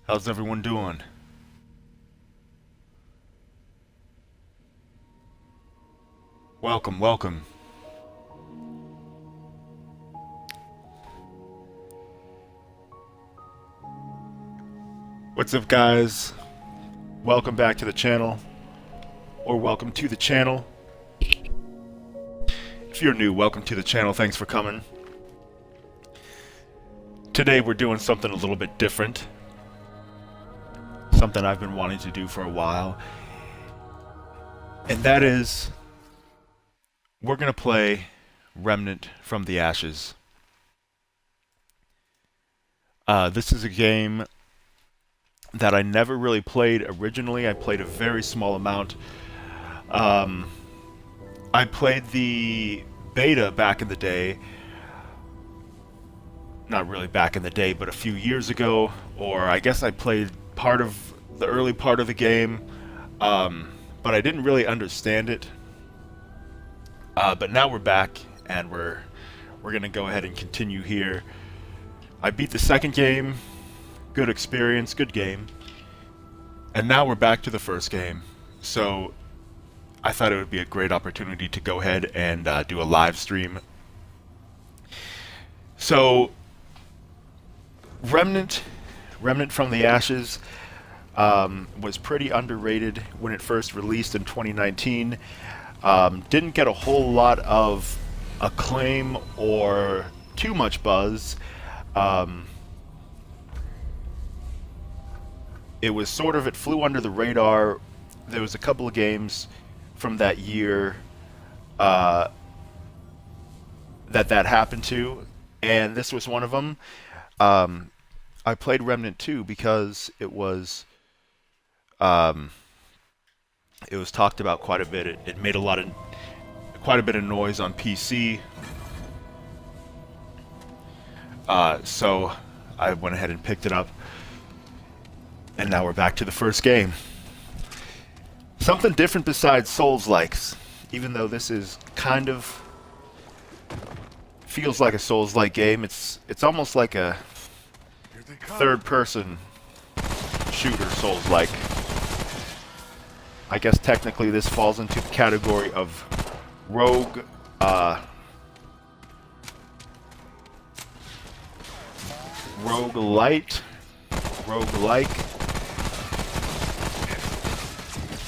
How's everyone doing? Welcome, welcome. What's up, guys? Welcome back to the channel, or welcome to the channel. If you're new, welcome to the channel. Thanks for coming. Today we're doing something a little bit different. Something I've been wanting to do for a while. And that is, we're going to play Remnant from the Ashes. This is a game that I never really played originally. I played a very small amount. I played the beta back in the day. Not really back in the day, but a few years ago. Or I guess I played part of the early part of the game. But I didn't really understand it. But now we're back, and we're gonna go ahead and continue here. I beat the second game. Good experience, good game. And now we're back to the first game. So I thought it would be a great opportunity to go ahead and do a live stream. So Remnant from the Ashes was pretty underrated when it first released in 2019. Didn't get a whole lot of acclaim or too much buzz. It flew under the radar. There was a couple of games from that year that happened to, and this was one of them. I played Remnant 2 because it was talked about quite a bit. It made quite a bit of noise on PC. So I went ahead and picked it up. And now we're back to the first game. Something different besides Souls-likes. Even though this is kind of feels like a Souls-like game, it's almost like a third-person shooter Souls-like. I guess technically this falls into the category of rogue, roguelike.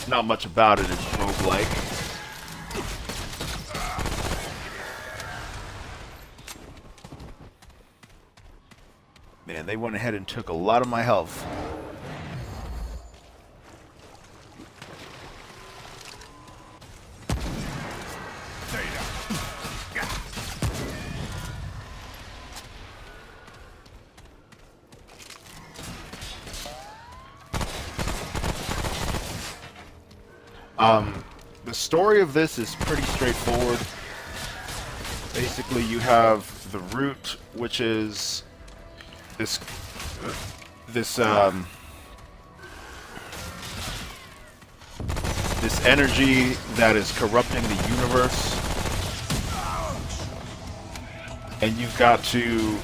Not much about it is roguelike. Man, they went ahead and took a lot of my health. The story of this is pretty straightforward. Basically, you have the root, which is this energy that is corrupting the universe, and you've got to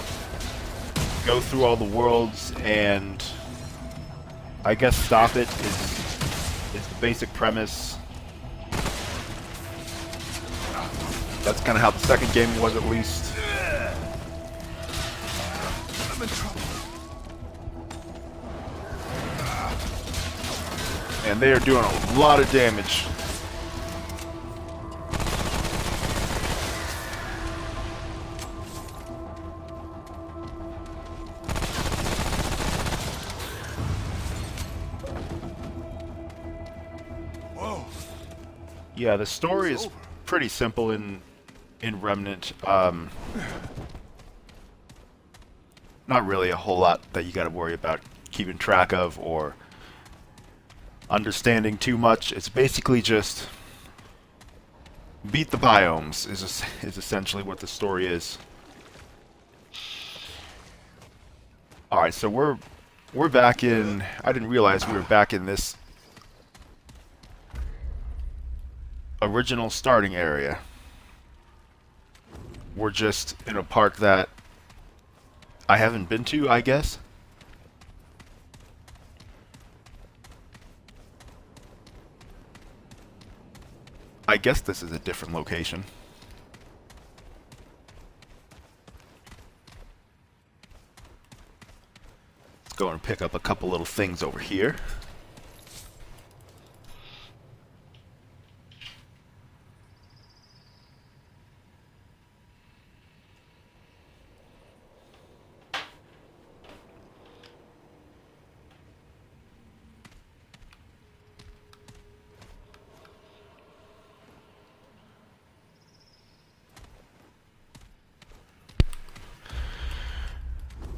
go through all the worlds and I guess stop it is the basic premise. That's kind of how the second game was, at least. I'm in trouble. And they are doing a lot of damage. Whoa. Yeah, the story is pretty simple in Remnant. Not really a whole lot that you got to worry about keeping track of or understanding too much. It's basically just beat the biomes is essentially what the story is. All right, so we're back in. I didn't realize we were back in this original starting area. We're just in a part that I haven't been to, I guess. I guess this is a different location. Let's go and pick up a couple little things over here.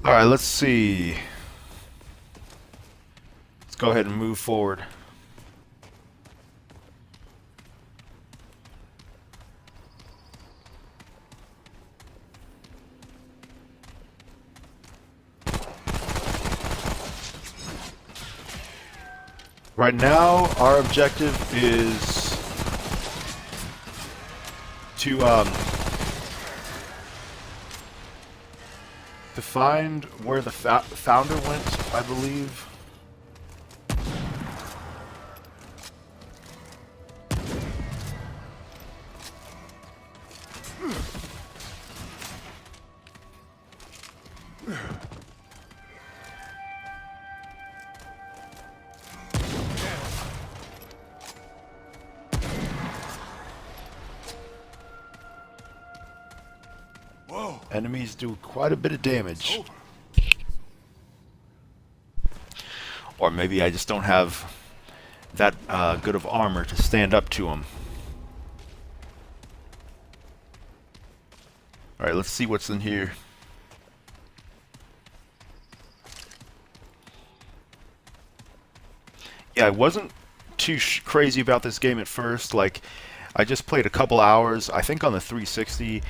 Alright, let's see. Let's go ahead and move forward. Right now, our objective is to find where the founder went, I believe. Whoa. Enemies do quite a bit of damage. Or maybe I just don't have that good of armor to stand up to them. Alright, let's see what's in here. Yeah, I wasn't too crazy about this game at first. Like, I just played a couple hours, I think on the 360.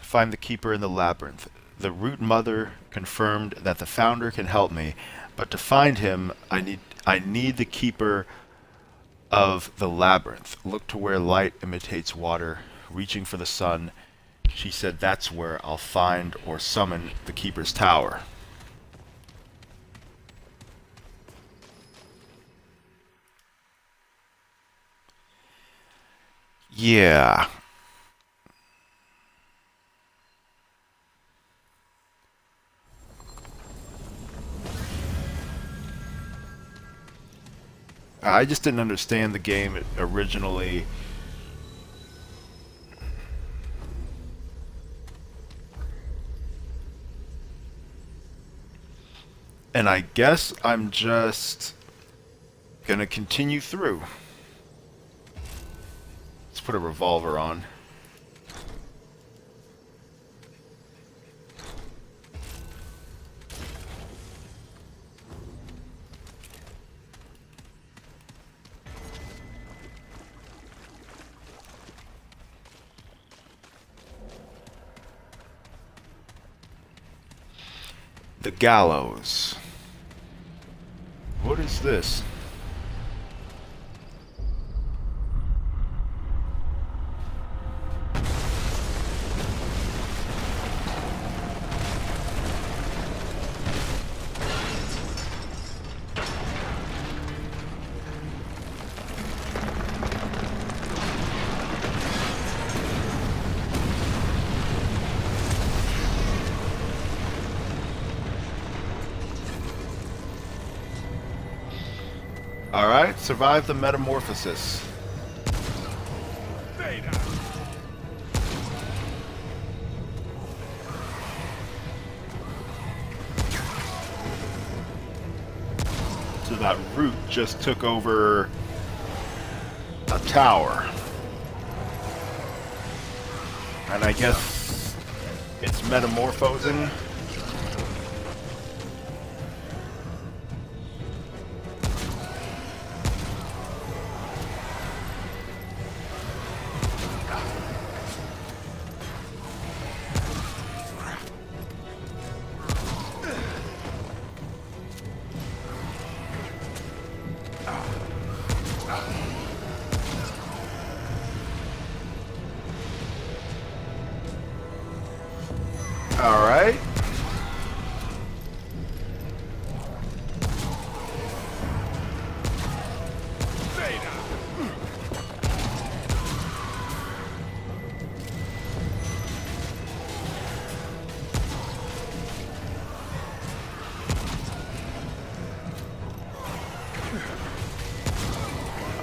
Find the keeper in the labyrinth. The root mother confirmed that the founder can help me, but to find him, I need the keeper of the labyrinth. Look to where light imitates water, reaching for the sun. She said that's where I'll find or summon the keeper's tower. Yeah. I just didn't understand the game originally. And I guess I'm just gonna continue through. Let's put a revolver on. The gallows. What is this? Alright, survive the metamorphosis. So that root just took over a tower. And I guess it's metamorphosing. Alright.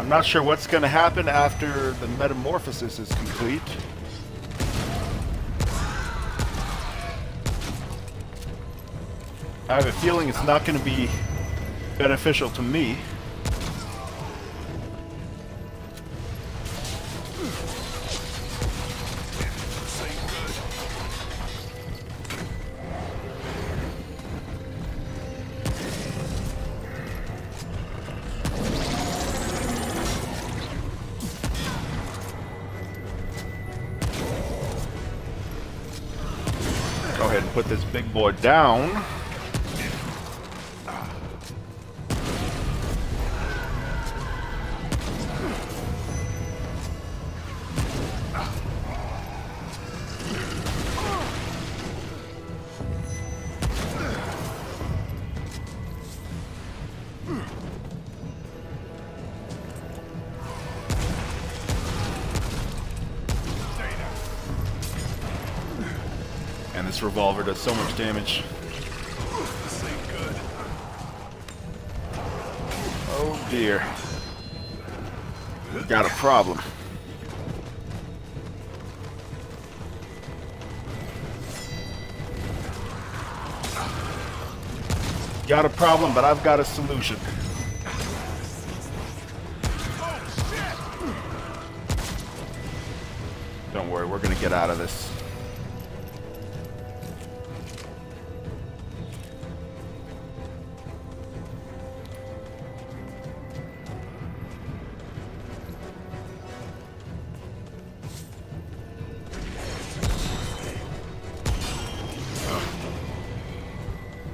I'm not sure what's going to happen after the metamorphosis is complete. I have a feeling it's not going to be beneficial to me. Go ahead and put this big boy down. And this revolver does so much damage. This ain't good. Oh dear. We've got a problem. Got a problem, but I've got a solution. Don't worry, we're gonna get out of this.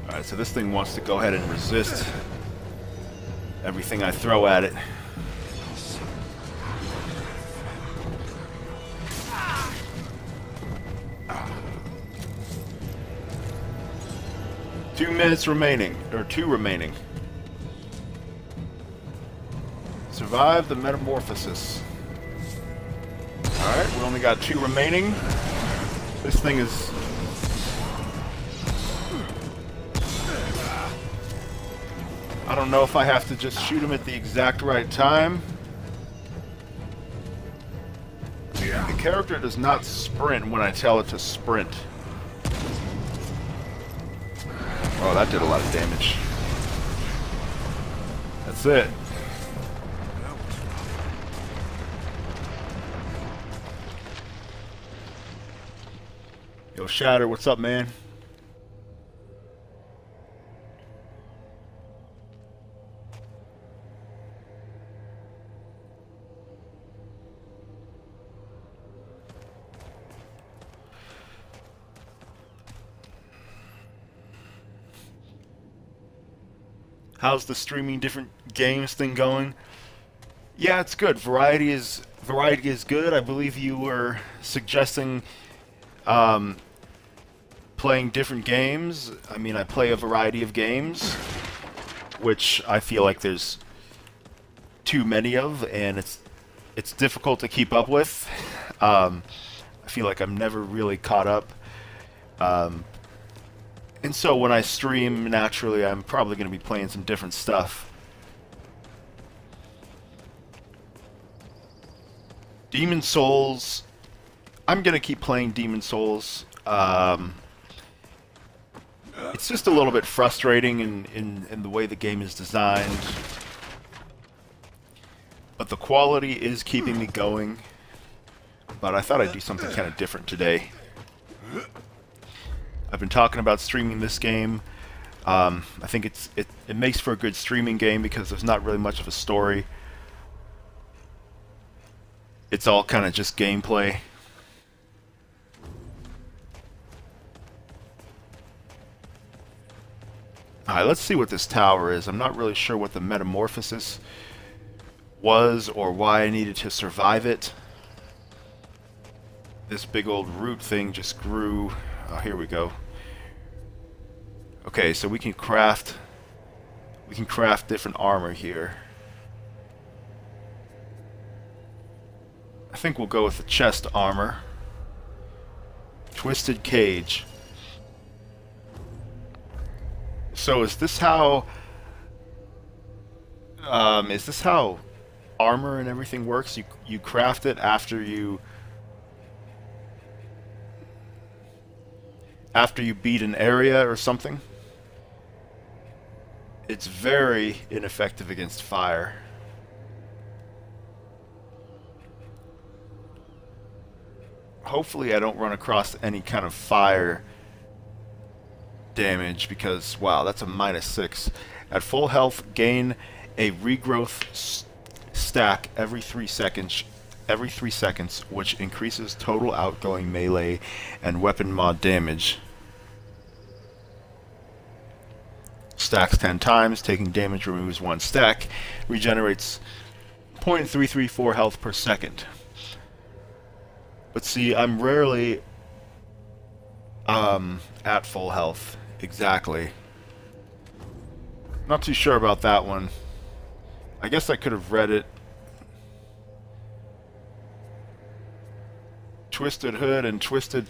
Alright, so this thing wants to go ahead and resist everything I throw at it. Two minutes remaining, or 2 remaining. Survive the metamorphosis. Alright, we only got 2 remaining. This thing is... I don't know if I have to just shoot him at the exact right time. The character does not sprint when I tell it to sprint. Oh, that did a lot of damage. That's it. Yo, Shatter, what's up, man? How's the streaming different games thing going? Yeah, it's good. Variety is good. I believe you were suggesting playing different games. I mean, I play a variety of games, which I feel like there's too many of, and it's difficult to keep up with. I feel like I'm never really caught up. And so when I stream, naturally, I'm probably going to be playing some different stuff. Demon Souls. I'm going to keep playing Demon Souls. It's just a little bit frustrating in the way the game is designed. But the quality is keeping me going. But I thought I'd do something kind of different today. I've been talking about streaming this game. I think it makes for a good streaming game because there's not really much of a story. It's all kind of just gameplay. Alright, let's see what this tower is. I'm not really sure what the metamorphosis was or why I needed to survive it. This big old root thing just grew. Oh, here we go. Okay, so we can craft different armor here. I think we'll go with the chest armor. Twisted cage. So is this how armor and everything works. You craft it after you beat an area or something. It's very ineffective against fire. Hopefully I don't run across any kind of fire damage because, wow, that's a -6. At full health, gain a regrowth stack every 3 seconds. Every 3 seconds, which increases total outgoing melee and weapon mod damage. Stacks 10 times, taking damage removes 1 stack, regenerates 0.334 health per second. But see, I'm rarely at full health exactly. Not too sure about that one. I guess I could have read it. Twisted Hood and Twisted...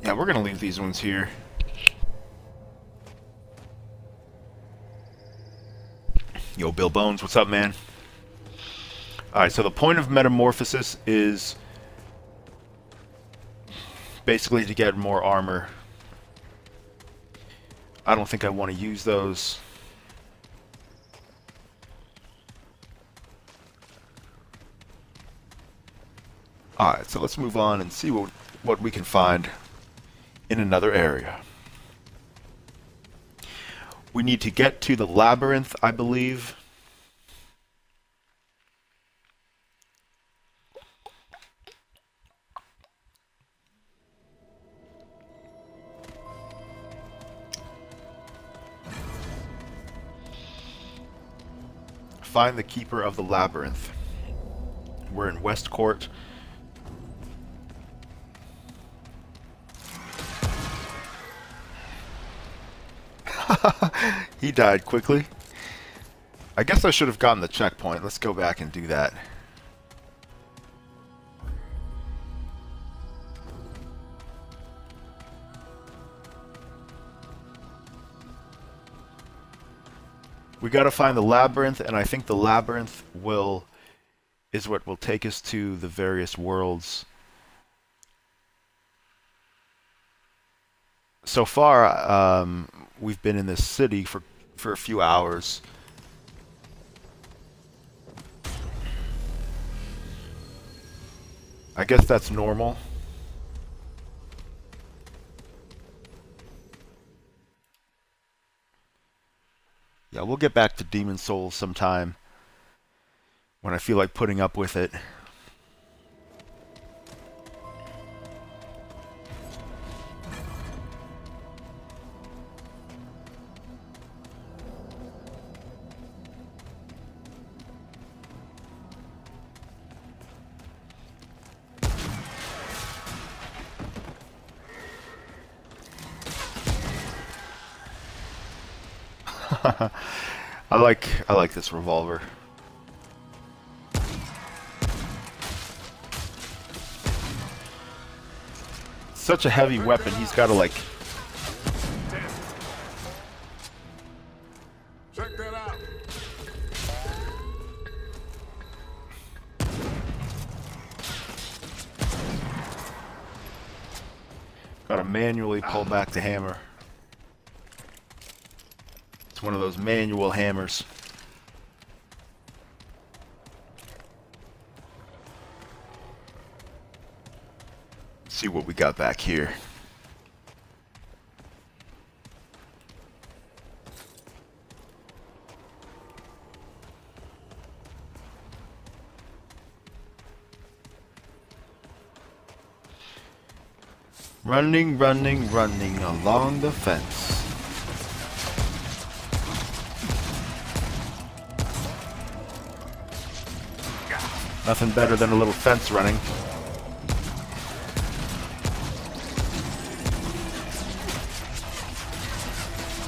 Yeah, we're gonna leave these ones here. Yo, Bill Bones, what's up, man? Alright, so the point of Metamorphosis is basically to get more armor. I don't think I want to use those. Alright, so let's move on and see what we can find in another area. We need to get to the labyrinth, I believe. Find the keeper of the labyrinth. We're in West Court. He died quickly. I guess I should have gotten the checkpoint. Let's go back and do that. We gotta find the labyrinth, and I think the labyrinth is what will take us to the various worlds. So far, we've been in this city for a few hours. I guess that's normal. Yeah, we'll get back to Demon Souls sometime when I feel like putting up with it. I like this revolver. Such a heavy weapon, he's got to like... Check that out. Got to manually pull back the hammer. It's one of those manual hammers. Let's see what we got back here. Running, running, running along the fence. Nothing better than a little fence running.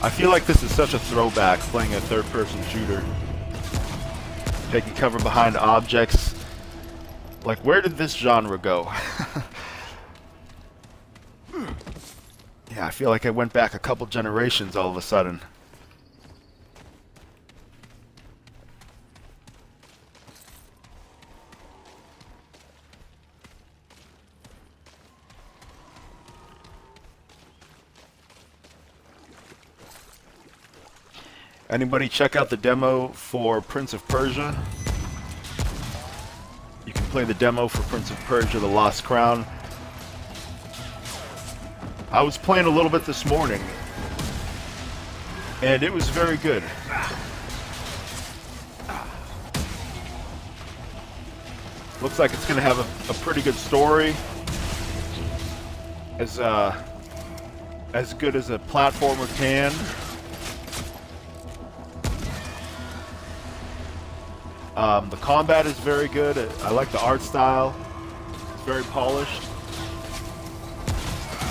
I feel like this is such a throwback, playing a third-person shooter. Taking cover behind objects. Like, where did this genre go? Yeah, I feel like I went back a couple generations all of a sudden. Anybody check out the demo for Prince of Persia? You can play the demo for Prince of Persia: The Lost Crown. I was playing a little bit this morning, and it was very good. Looks like it's going to have a pretty good story. As good as a platformer can. The combat is very good. I like the art style. It's very polished.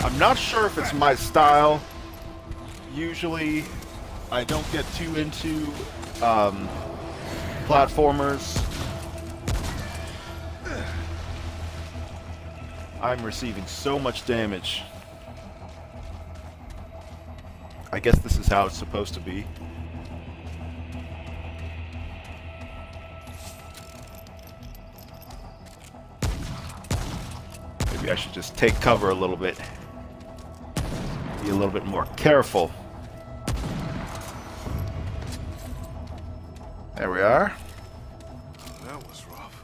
I'm not sure if it's my style. Usually, I don't get too into platformers. I'm receiving so much damage. I guess this is how it's supposed to be. Maybe I should just take cover a little bit. Be a little bit more careful. There we are. That was rough.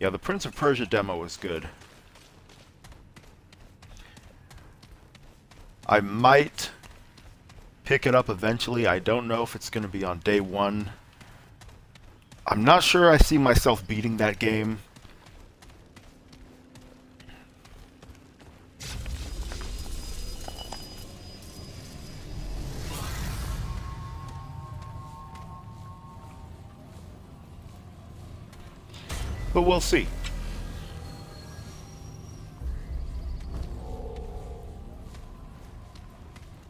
Yeah, the Prince of Persia demo was good. I might pick it up eventually. I don't know if it's going to be on day one. I'm not sure I see myself beating that game. But we'll see.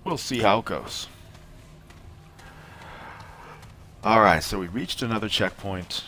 We'll see how it goes. Alright, so we reached another checkpoint.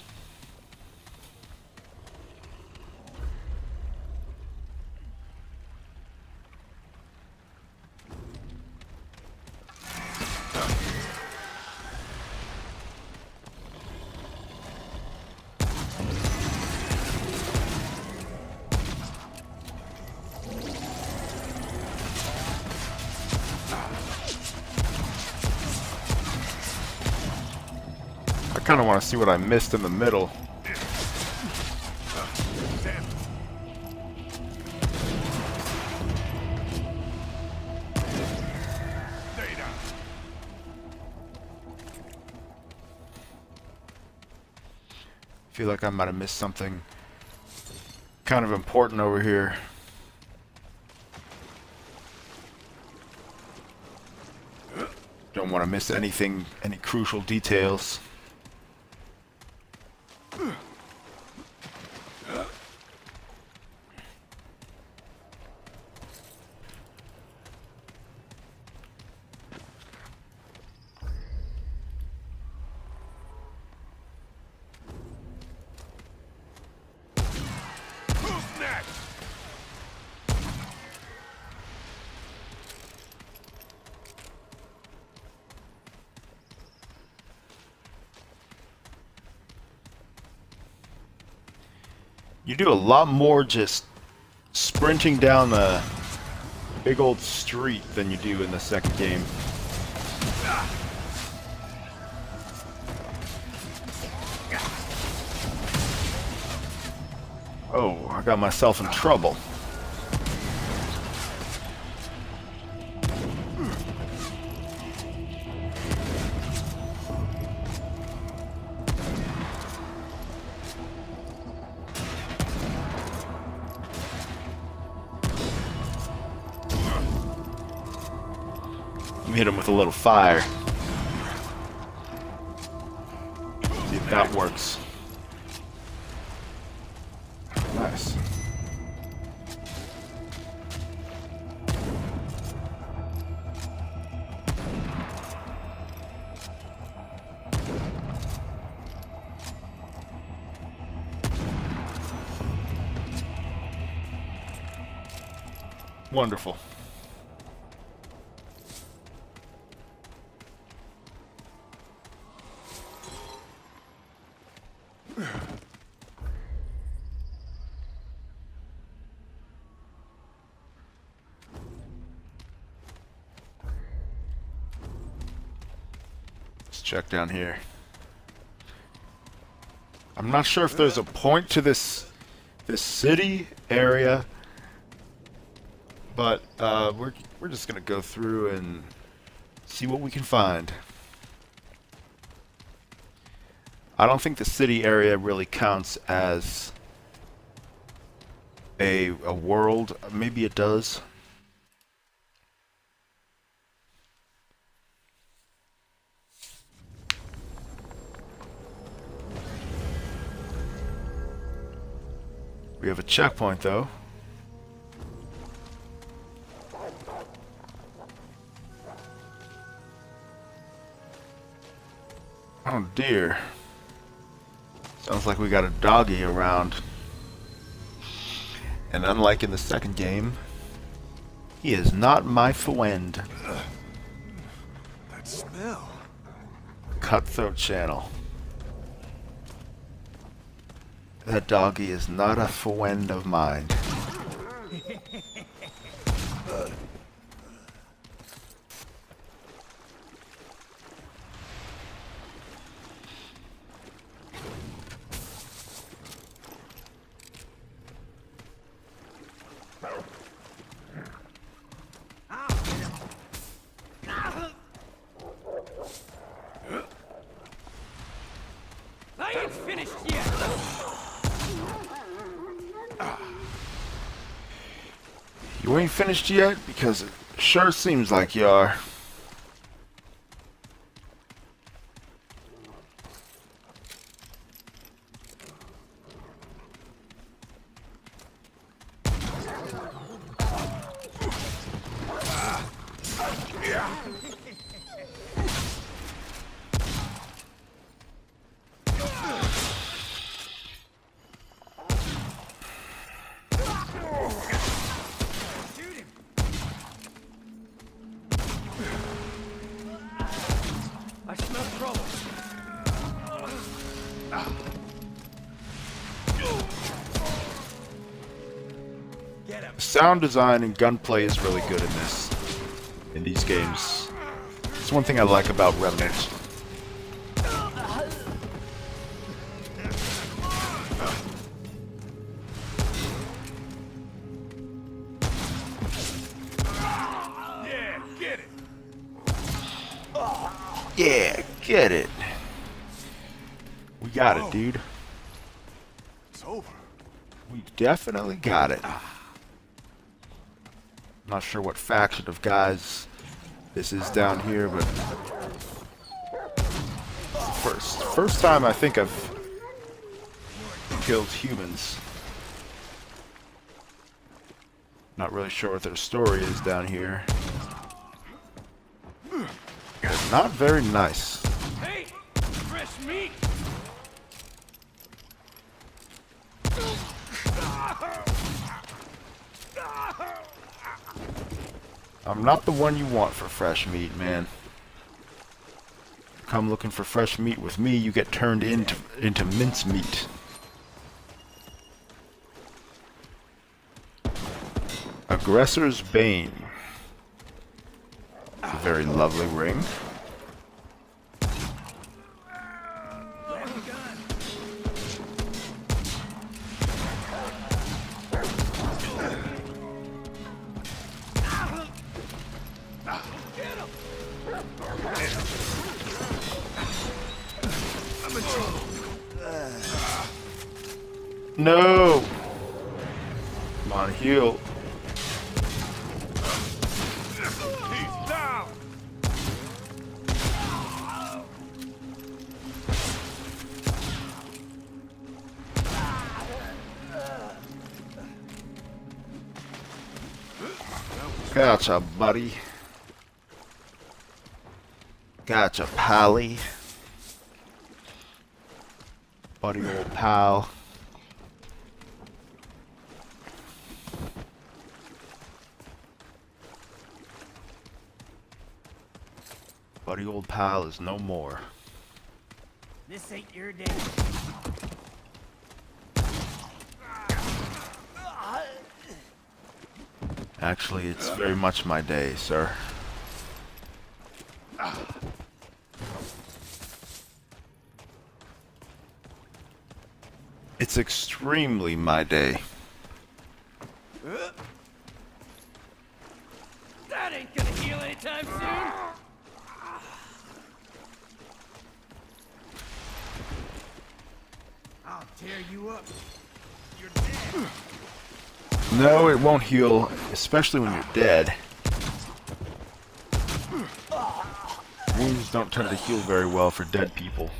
I kind of want to see what I missed in the middle. Damn. Stay down. Feel like I might have missed something kind of important over here. Don't want to miss anything, any crucial details. Who's next? You do a lot more just sprinting down the big old street than you do in the second game. Oh, I got myself in trouble. Let me hit him with a little fire. See if that works. Nice. Wonderful. check down here. I'm not sure if there's a point to this city area, but we're just gonna go through and see what we can find. I don't think the city area really counts as a world. Maybe it does. We have a checkpoint though. Oh dear. Sounds like we got a doggy around. And unlike in the second game, he is not my friend. That smell. Cutthroat channel. That doggy is not a friend of mine. I ain't finished yet. You ain't finished yet? Because it sure seems like you are. I smell trouble. Get him. Sound design and gunplay is really good in these games. It's one thing I like about Remnant. Yeah, get it. Yeah, get it. We got it, dude. It's over. We definitely got it. Not sure what faction of guys this is down here, but first time I think I've killed humans. Not really sure what their story is down here. It's not very nice. Hey, fresh meat. I'm not the one you want for fresh meat, man. Come looking for fresh meat with me, you get turned into mincemeat. Aggressor's Bane. A very lovely ring. No! Come on, heal. He's down. Gotcha, buddy. Gotcha, pally. Buddy old pal. Buddy old pal is no more. This ain't your day. Actually, it's very much my day, sir. It's extremely my day. That ain't gonna heal anytime soon. I'll tear you up. You're dead. No, it won't heal, especially when you're dead. Wounds don't tend to heal very well for dead people.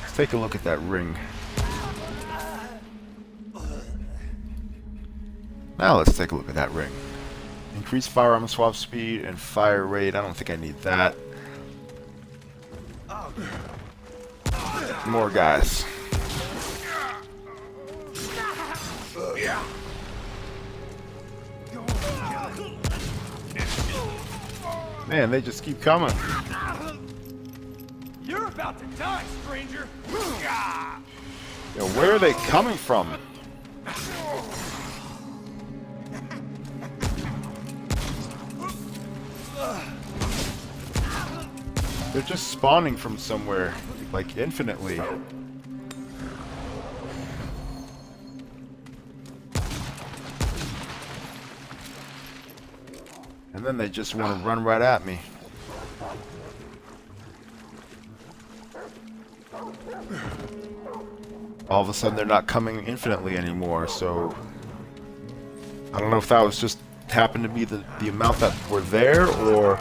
Let's take a look at that ring. Now let's take a look at that ring. Increase firearm swap speed and fire rate. I don't think I need that. More guys. Man, they just keep coming. You're about to die, stranger. Yo, where are they coming from? They're just spawning from somewhere, like infinitely. And then they just want to run right at me. All of a sudden they're not coming infinitely anymore, so I don't know if that was just happened to be the amount that were there, or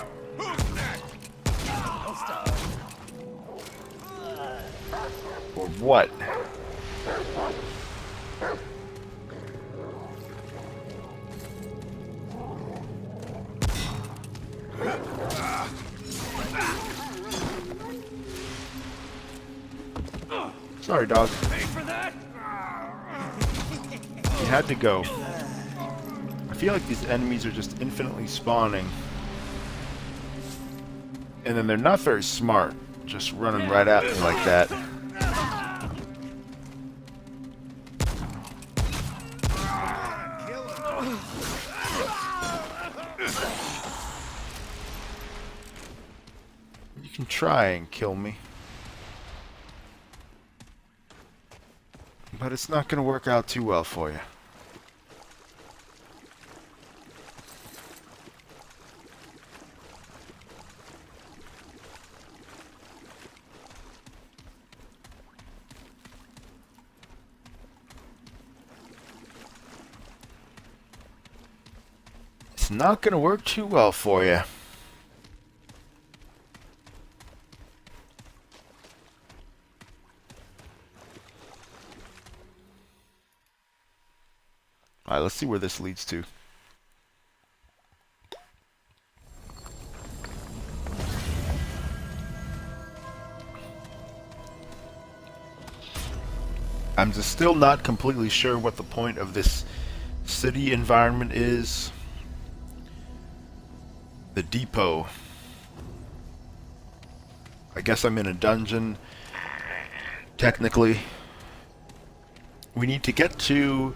what? Sorry, dog. Pay for that? You had to go. I feel like these enemies are just infinitely spawning. And then they're not very smart, just running right at me like that. You can try and kill me, but it's not going to work out too well for you. It's not going to work too well for you. Alright, let's see where this leads to. I'm just still not completely sure what the point of this city environment is. The depot. I guess I'm in a dungeon, technically. We need to get to...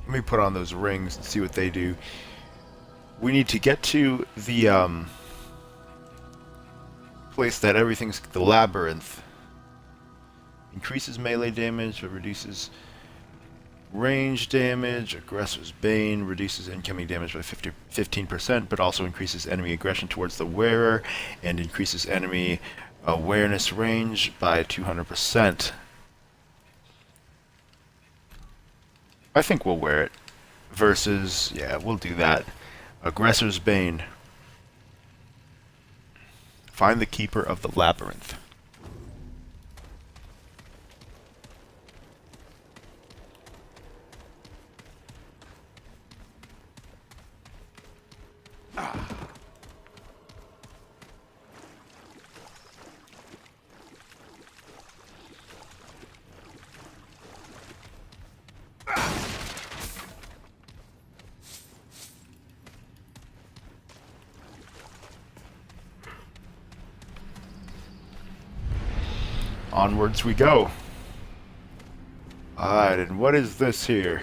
Let me put on those rings and see what they do. We need to get to the place that everything's the labyrinth. Increases melee damage, but reduces range damage. Aggressor's Bane reduces incoming damage by 15%, but also increases enemy aggression towards the wearer and increases enemy awareness range by 200%. I think we'll wear it. Versus, yeah, we'll do that. Aggressor's Bane. Find the keeper of the labyrinth. Onwards we go. Alright, and what is this here?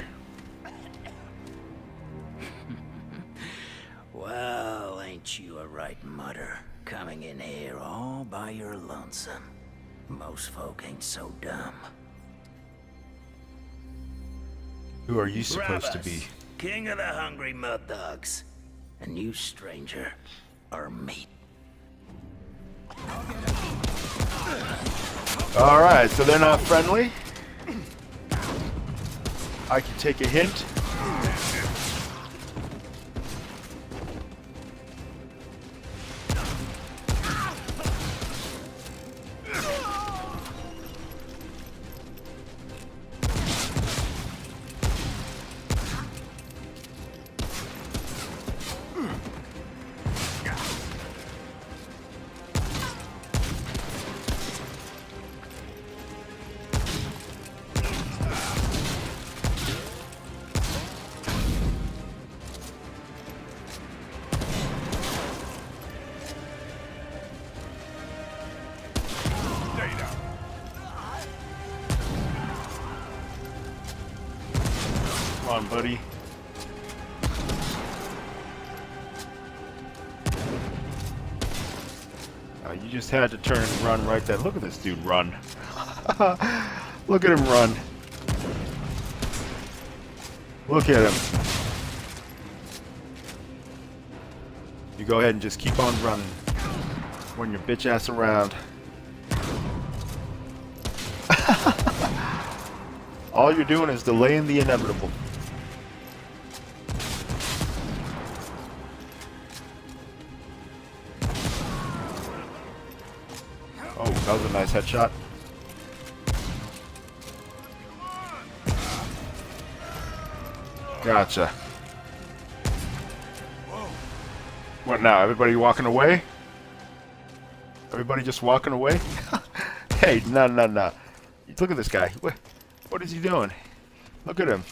Well, ain't you a right mutter, coming in here all by your lonesome. Most folk ain't so dumb. Who are you supposed to be? King of the hungry mud dogs. And you, stranger, are meat. Alright, so they're not friendly. I can take a hint. Stay down. Come on, buddy. You just had to turn and run right there. Look at this dude run. Look at him run. Look at him. You go ahead and just keep on running. Run your bitch ass around. All you're doing is delaying the inevitable. Oh, that was a nice headshot. Gotcha. What now? Everybody walking away? Everybody just walking away? Hey, no. Look at this guy. What is he doing? Look at him.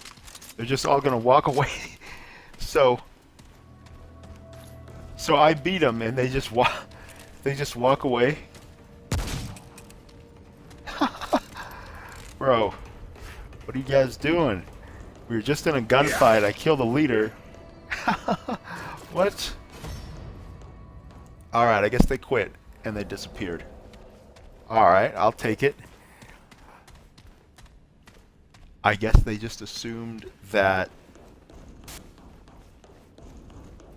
They're just all gonna walk away. So I beat them, and they just walk away. Bro, what are you guys doing? We were just in a gunfight. I killed the leader. What? Alright, I guess they quit and they disappeared. Alright, I'll take it. I guess they just assumed that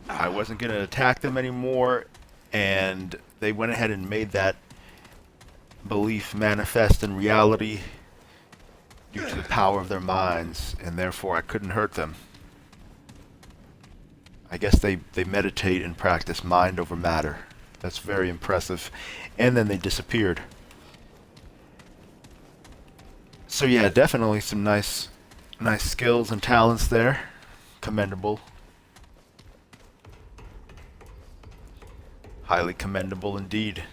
I wasn't going to attack them anymore, and they went ahead and made that belief manifest in reality due to the power of their minds, and therefore I couldn't hurt them. I guess they meditate and practice mind over matter. That's very impressive. And then they disappeared. So yeah, definitely some nice skills and talents there. Commendable. Highly commendable indeed.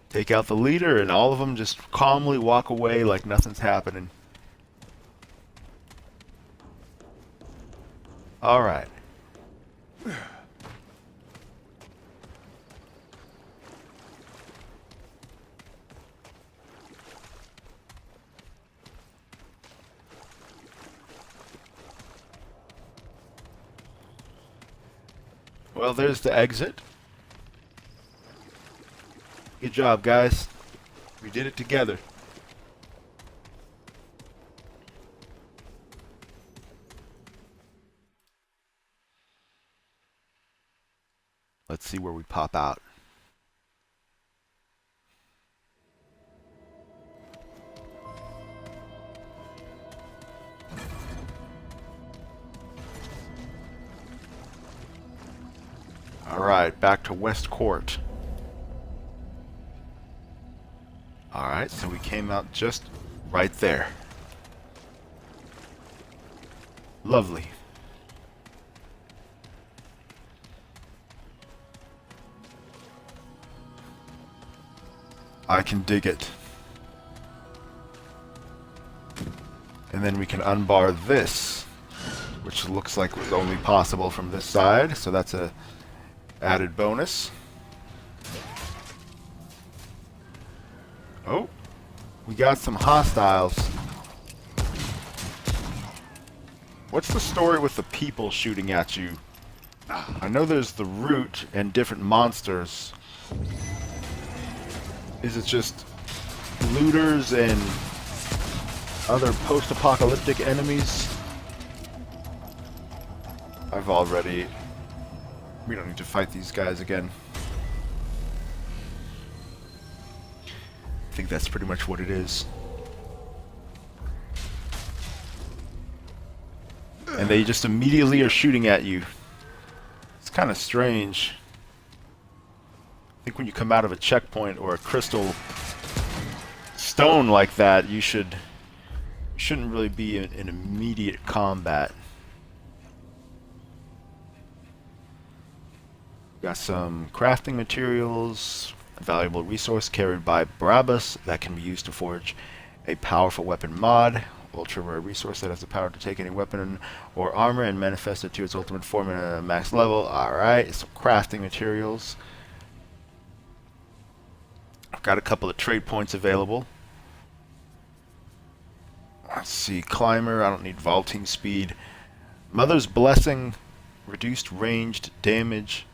Take out the leader and all of them just calmly walk away like nothing's happening. Alright. Well, there's the exit. Good job, guys. We did it together. Let's see where we pop out. Alright, back to West Court. Alright, so we came out just right there. Lovely. I can dig it. And then we can unbar this, which looks like was only possible from this side, so that's a added bonus. Oh, we got some hostiles. What's the story with the people shooting at you? I know there's the root and different monsters. Is it just looters and other post-apocalyptic enemies? We don't need to fight these guys again. I think that's pretty much what it is. And they just immediately are shooting at you. It's kind of strange. I think when you come out of a checkpoint or a crystal stone like that, you shouldn't really be in immediate combat. Got some crafting materials, a valuable resource carried by Barabbas that can be used to forge a powerful weapon mod. Ultra rare resource that has the power to take any weapon or armor and manifest it to its ultimate form at a max level. Alright, some crafting materials. I've got a couple of trade points available. Let's see, climber, I don't need vaulting speed. Mother's Blessing, reduced ranged damage.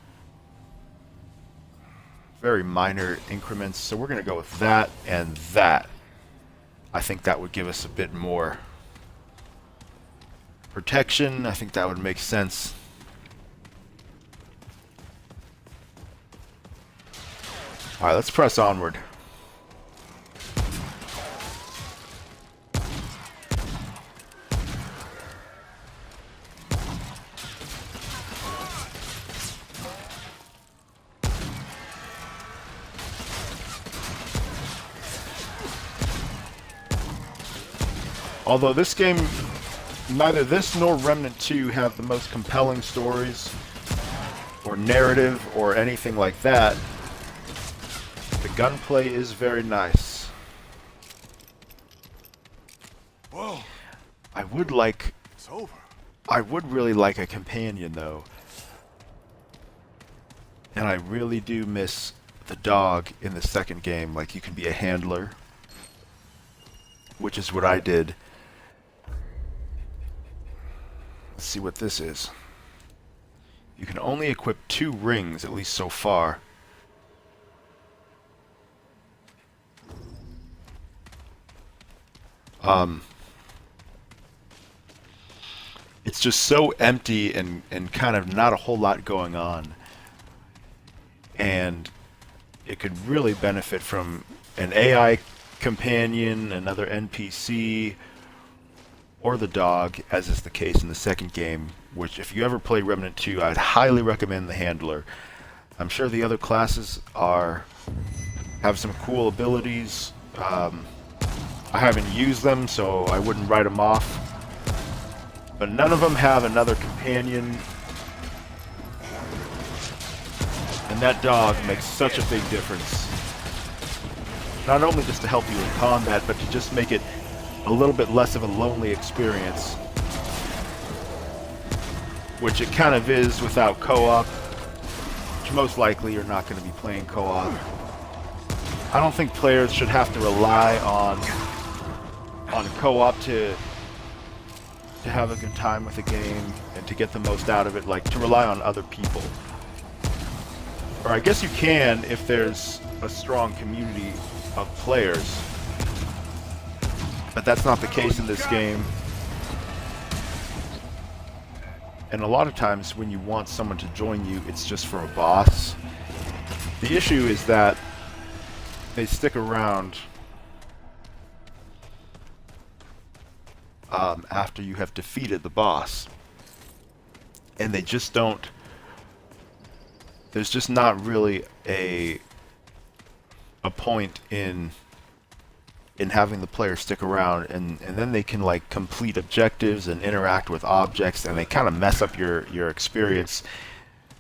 Very minor increments, so we're going to go with that and that. I think that would give us a bit more protection. I think that would make sense. Alright, let's press onward. Although this game, neither this nor Remnant 2 have the most compelling stories or narrative or anything like that, the gunplay is very nice. Whoa, I would it's over. really like a companion though. And I really do miss the dog in the second game. Like, you can be a handler, which is what I did. Let's see what this is. You can only equip 2 rings, at least so far. It's just so empty and kind of not a whole lot going on. And it could really benefit from an AI companion, another NPC, or the dog, as is the case in the second game, which if you ever play Remnant 2, I'd highly recommend the handler. I'm sure the other classes have some cool abilities. I haven't used them, so I wouldn't write them off. But none of them have another companion. And that dog makes such a big difference. Not only just to help you in combat, but to just make it a little bit less of a lonely experience. Which it kind of is without co-op. Which most likely you're not going to be playing co-op. I don't think players should have to rely on co-op to have a good time with the game and to get the most out of it, like to rely on other people. Or I guess you can if there's a strong community of players. But that's not the case in this game. And a lot of times when you want someone to join you, it's just for a boss. The issue is that they stick around after you have defeated the boss. And they just don't... There's just not really a point in having the player stick around, and then they can like complete objectives and interact with objects, and they kind of mess up your experience.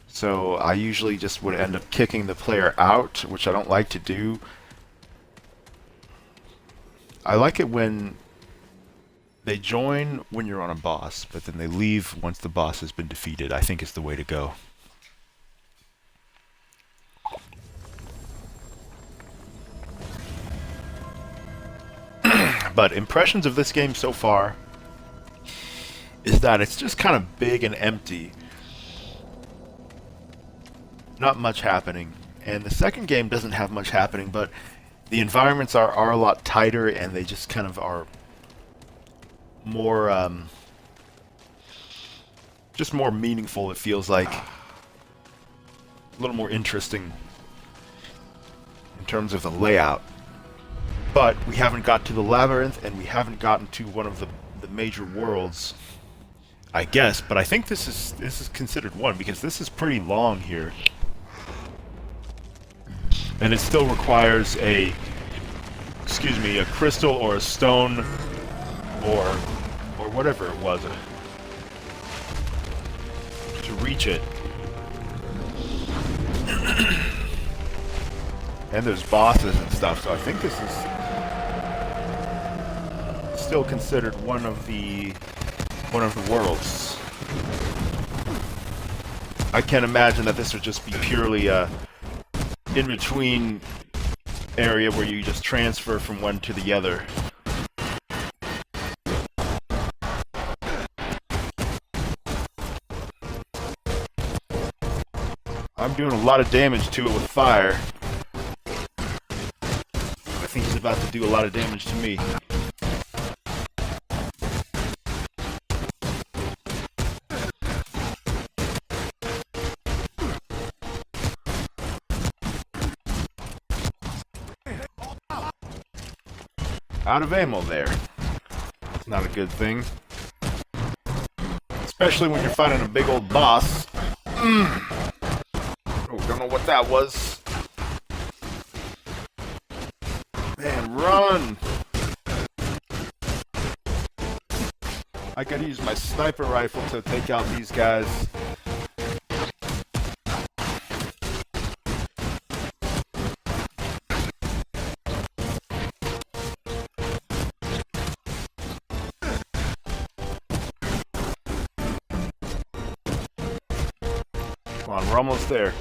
So I usually just would end up kicking the player out, which I don't like to do. I like it when they join when you're on a boss, but then they leave once the boss has been defeated. I think is the way to go. But impressions of this game so far is that it's just kind of big and empty. not much happening. And the second game doesn't have much happening, but the environments are a lot tighter, and they just kind of are more, just more meaningful, it feels like. A little more interesting in terms of the layout. But we haven't got to the labyrinth, and we haven't gotten to one of the major worlds, I guess. But I think this is considered one, because this is pretty long here. And it still requires a crystal or a stone or whatever it was to reach it. And there's bosses and stuff, so I think this is still considered one of the worlds. I can't imagine that this would just be purely a in-between area where you just transfer from one to the other. I'm doing a lot of damage to it with fire. I think he's about to do a lot of damage to me. Out of ammo there. It's not a good thing. Especially when you're fighting a big old boss. Oh, don't know what that was. Man, run! I gotta use my sniper rifle to take out these guys. Come on, we're almost there.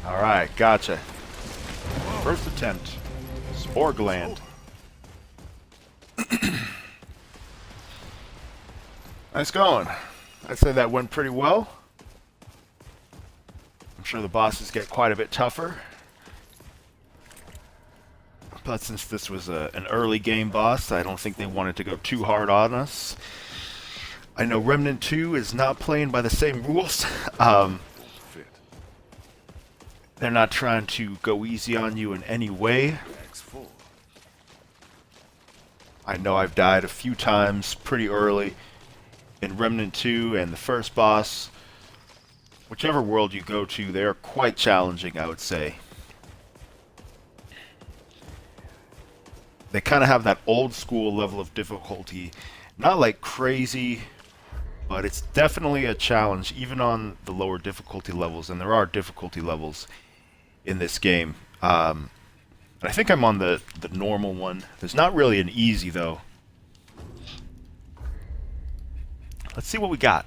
Alright, gotcha. First attempt. Spore gland. Nice going. I'd say that went pretty well. I'm sure the bosses get quite a bit tougher. But since this was an early game boss, I don't think they wanted to go too hard on us. I know Remnant 2 is not playing by the same rules. They're not trying to go easy on you in any way. I know I've died a few times pretty early in Remnant 2 and the first boss. Whichever world you go to, they're quite challenging, I would say. They kind of have that old school level of difficulty. Not like crazy, but it's definitely a challenge, even on the lower difficulty levels. And there are difficulty levels in this game. I think I'm on the normal one. There's not really an easy, though. Let's see what we got.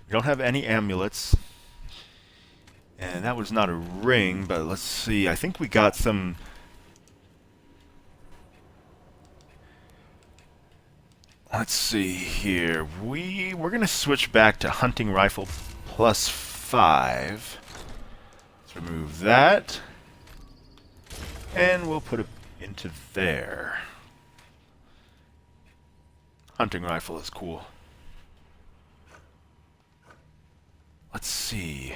We don't have any amulets. And that was not a ring, but let's see. I think we got some... Let's see here. We're going to switch back to hunting rifle plus 5. Let's remove that. And we'll put it into there. Hunting rifle is cool. Let's see.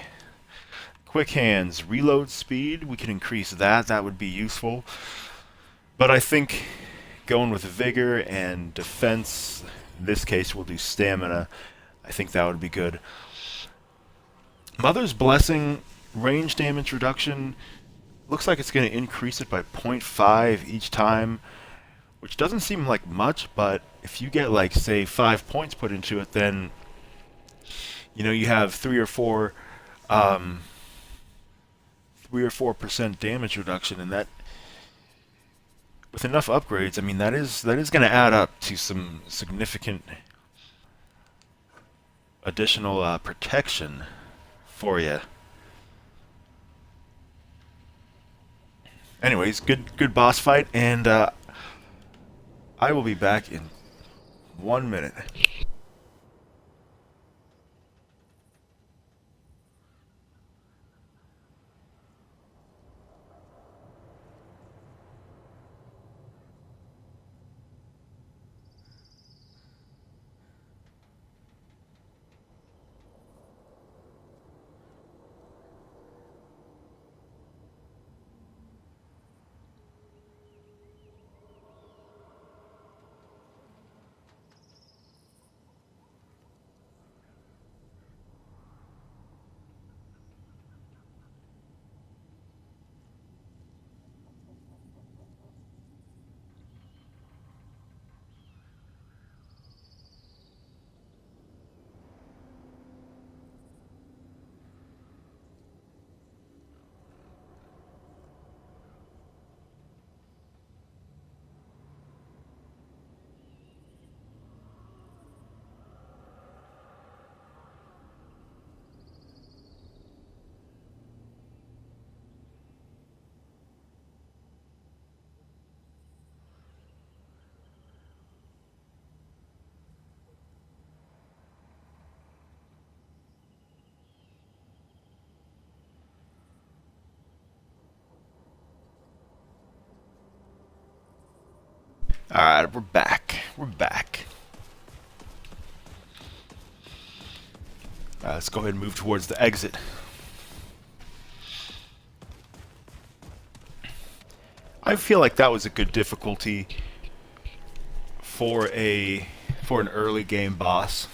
Quick hands, reload speed. We can increase that. That would be useful. But I think going with vigor and defense, in this case we'll do stamina. I think that would be good. Mother's Blessing, range damage reduction. Looks like it's going to increase it by 0.5 each time, which doesn't seem like much, but if you get, like, say, 5 points put into it, then, you know, you have 3 or 4% damage reduction, and that, with enough upgrades, I mean, that is going to add up to some significant additional protection for you. Anyways, good boss fight, and I will be back in 1 minute. Alright, we're back. We're back. Let's go ahead and move towards the exit. I feel like that was a good difficulty for an early game boss.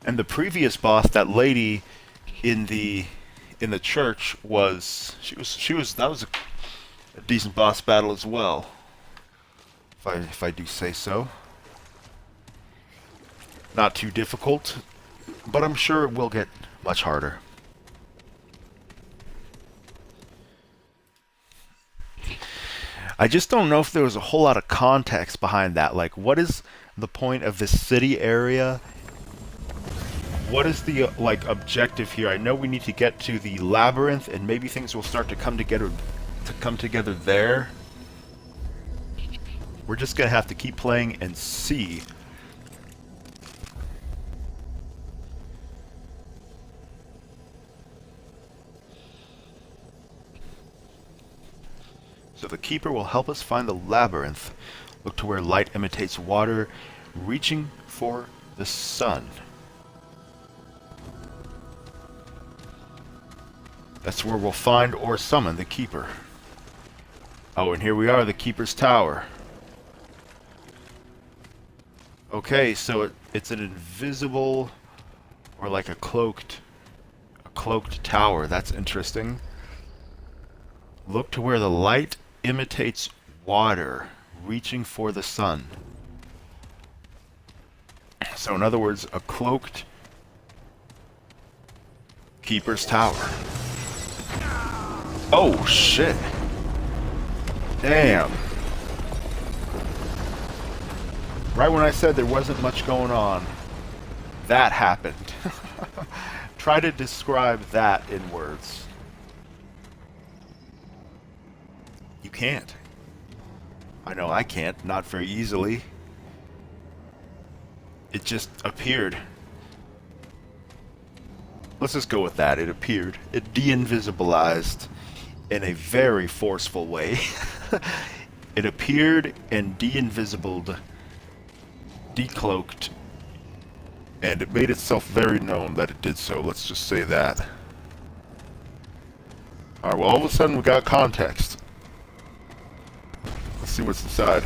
And the previous boss, that lady in the church, was that was a decent boss battle as well, if I do say so. Not too difficult, but I'm sure it will get much harder. I just don't know if there was a whole lot of context behind that. Like, what is the point of this city area? What is the like objective here? I know we need to get to the labyrinth, and maybe things will start to come together there. We're just gonna have to keep playing and see. So the Keeper will help us find the labyrinth. Look to where light imitates water, reaching for the sun. That's where we'll find or summon the Keeper. Oh, and here we are, the Keeper's Tower. Okay, so it's an invisible, or like a cloaked tower. That's interesting. Look to where the light imitates water, reaching for the sun. So in other words, a cloaked Keeper's Tower. Oh shit. Damn. Right when I said there wasn't much going on, that happened. Try to describe that in words. You can't. I know I can't, not very easily. It just appeared. Let's just go with that. It appeared. It de-invisibilized in a very forceful way. It appeared and de-invisibled, decloaked, and it made itself very known that it did so. Let's just say that. Alright, well, all of a sudden we got context. Let's see what's inside.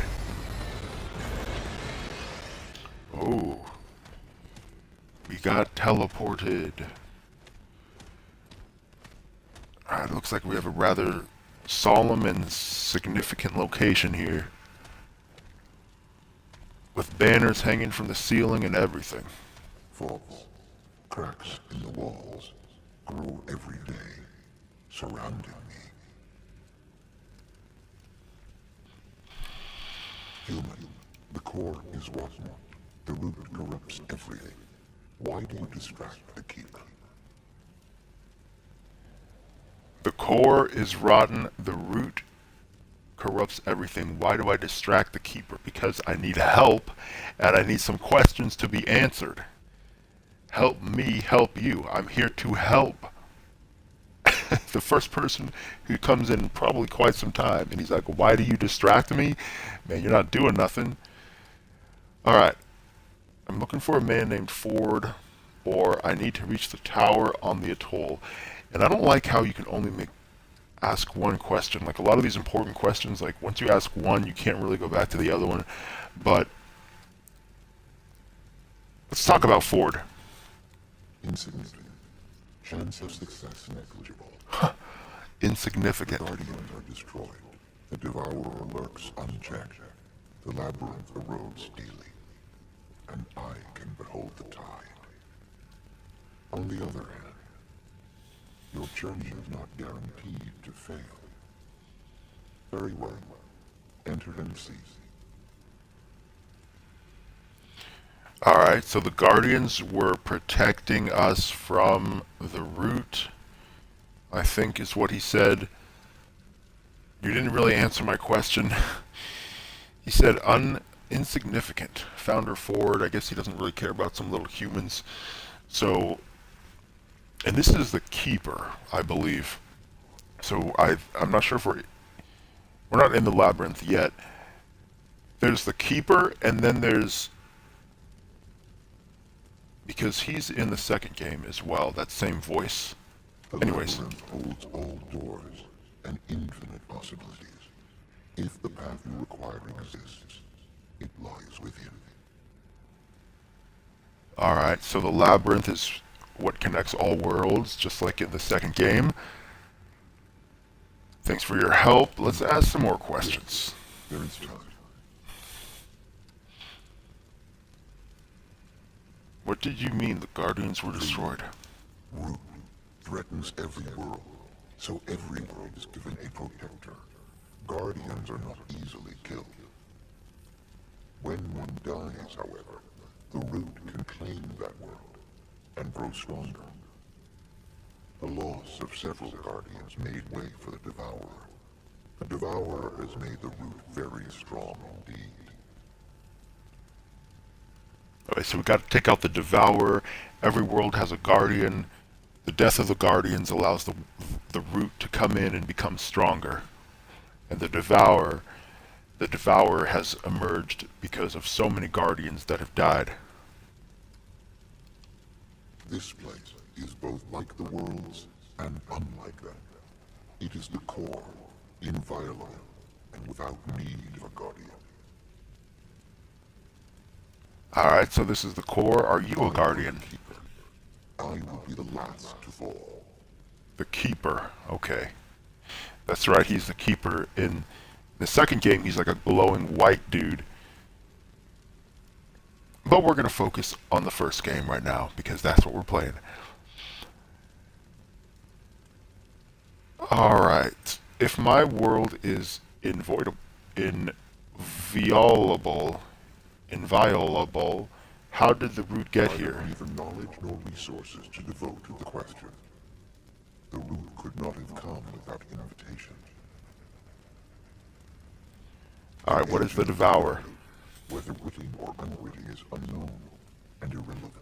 Oh. We got teleported. Alright, looks like we have a rather solemn and significant location here. With banners hanging from the ceiling and everything. Faults, cracks in the walls, grow every day, surrounding me. Human, the core is rotten. The root corrupts everything. Why do you distract the Keeper? The core is rotten, the root corrupts everything. Why do I distract the Keeper? Because I need help, and I need some questions to be answered. Help me help you. I'm here to help. The first person who comes in probably quite some time, and he's like, why do you distract me? Man, you're not doing nothing. Alright. I'm looking for a man named Ford, or I need to reach the tower on the atoll. And I don't like how you can only ask one question. Like a lot of these important questions, like once you ask one, you can't really go back to the other one. But let's talk about Ford. Insignificant. Chance of success negligible. Insignificant. Guardians are destroyed. The Devourer lurks unchecked. The labyrinth erodes daily. And I can behold the tide. On the other hand, your journey is not guaranteed to fail. Very well. Enter and see. Alright, so the Guardians were protecting us from the root, I think is what he said. You didn't really answer my question. He said insignificant. Founder Ford, I guess he doesn't really care about some little humans. So, and this is the Keeper, I believe. So I'm not sure if we're We're not in the labyrinth yet. There's the Keeper, and then there's... Because he's in the second game as well, that same voice. The Anyways. labyrinth holds all doors and infinite possibilities. If the path you require exists, it lies within. Alright, so the labyrinth is what connects all worlds, just like in the second game. Thanks for your help. Let's ask some more questions. There is time. What did you mean the Guardians were destroyed? Root threatens every world, so every world is given a protector. Guardians are not easily killed. When one dies, however, the root can claim that world and grow stronger. The loss of several Guardians made way for the Devourer. The Devourer has made the root very strong indeed. Alright, so we got to take out the Devourer. Every world has a Guardian. The death of the Guardians allows the root to come in and become stronger. And the Devourer has emerged because of so many Guardians that have died. This place is both like the worlds and unlike them. It is the core, inviolable, and without need of a Guardian. Alright, so this is the core. Are you a Guardian? I will be the last to fall. The Keeper. Okay. That's right, he's the Keeper. In the second game, he's like a glowing white dude. But we're going to focus on the first game right now, because that's what we're playing. Alright. If my world is inviolable, how did the root get I here? have neither knowledge nor resources to devote to the question. The root could not have come without invitation. Alright, what is the Devourer? Whether witting or unwitting is unknown and irrelevant.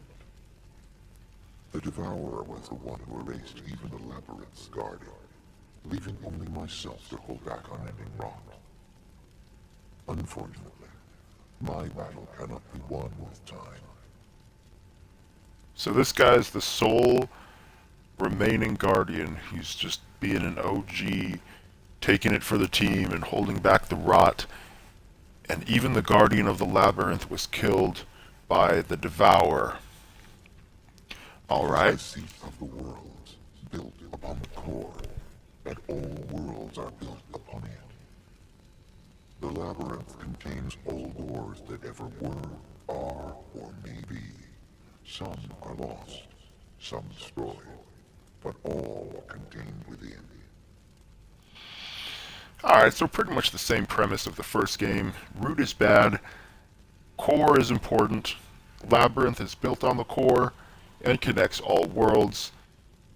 The Devourer was the one who erased even the Labyrinth's Guardian, leaving only myself to hold back unending rot. Unfortunately, my battle cannot be won with time. So this guy's the sole remaining Guardian. He's just being an OG, taking it for the team and holding back the rot. And even the Guardian of the Labyrinth was killed by the Devourer. Alright. The seat of the worlds, built upon the core, and all worlds are built upon it. The Labyrinth contains all doors that ever were, are, or may be. Some are lost, some destroyed, but all are contained within. Alright, so pretty much the same premise of the first game. Root is bad, core is important, Labyrinth is built on the core, and connects all worlds,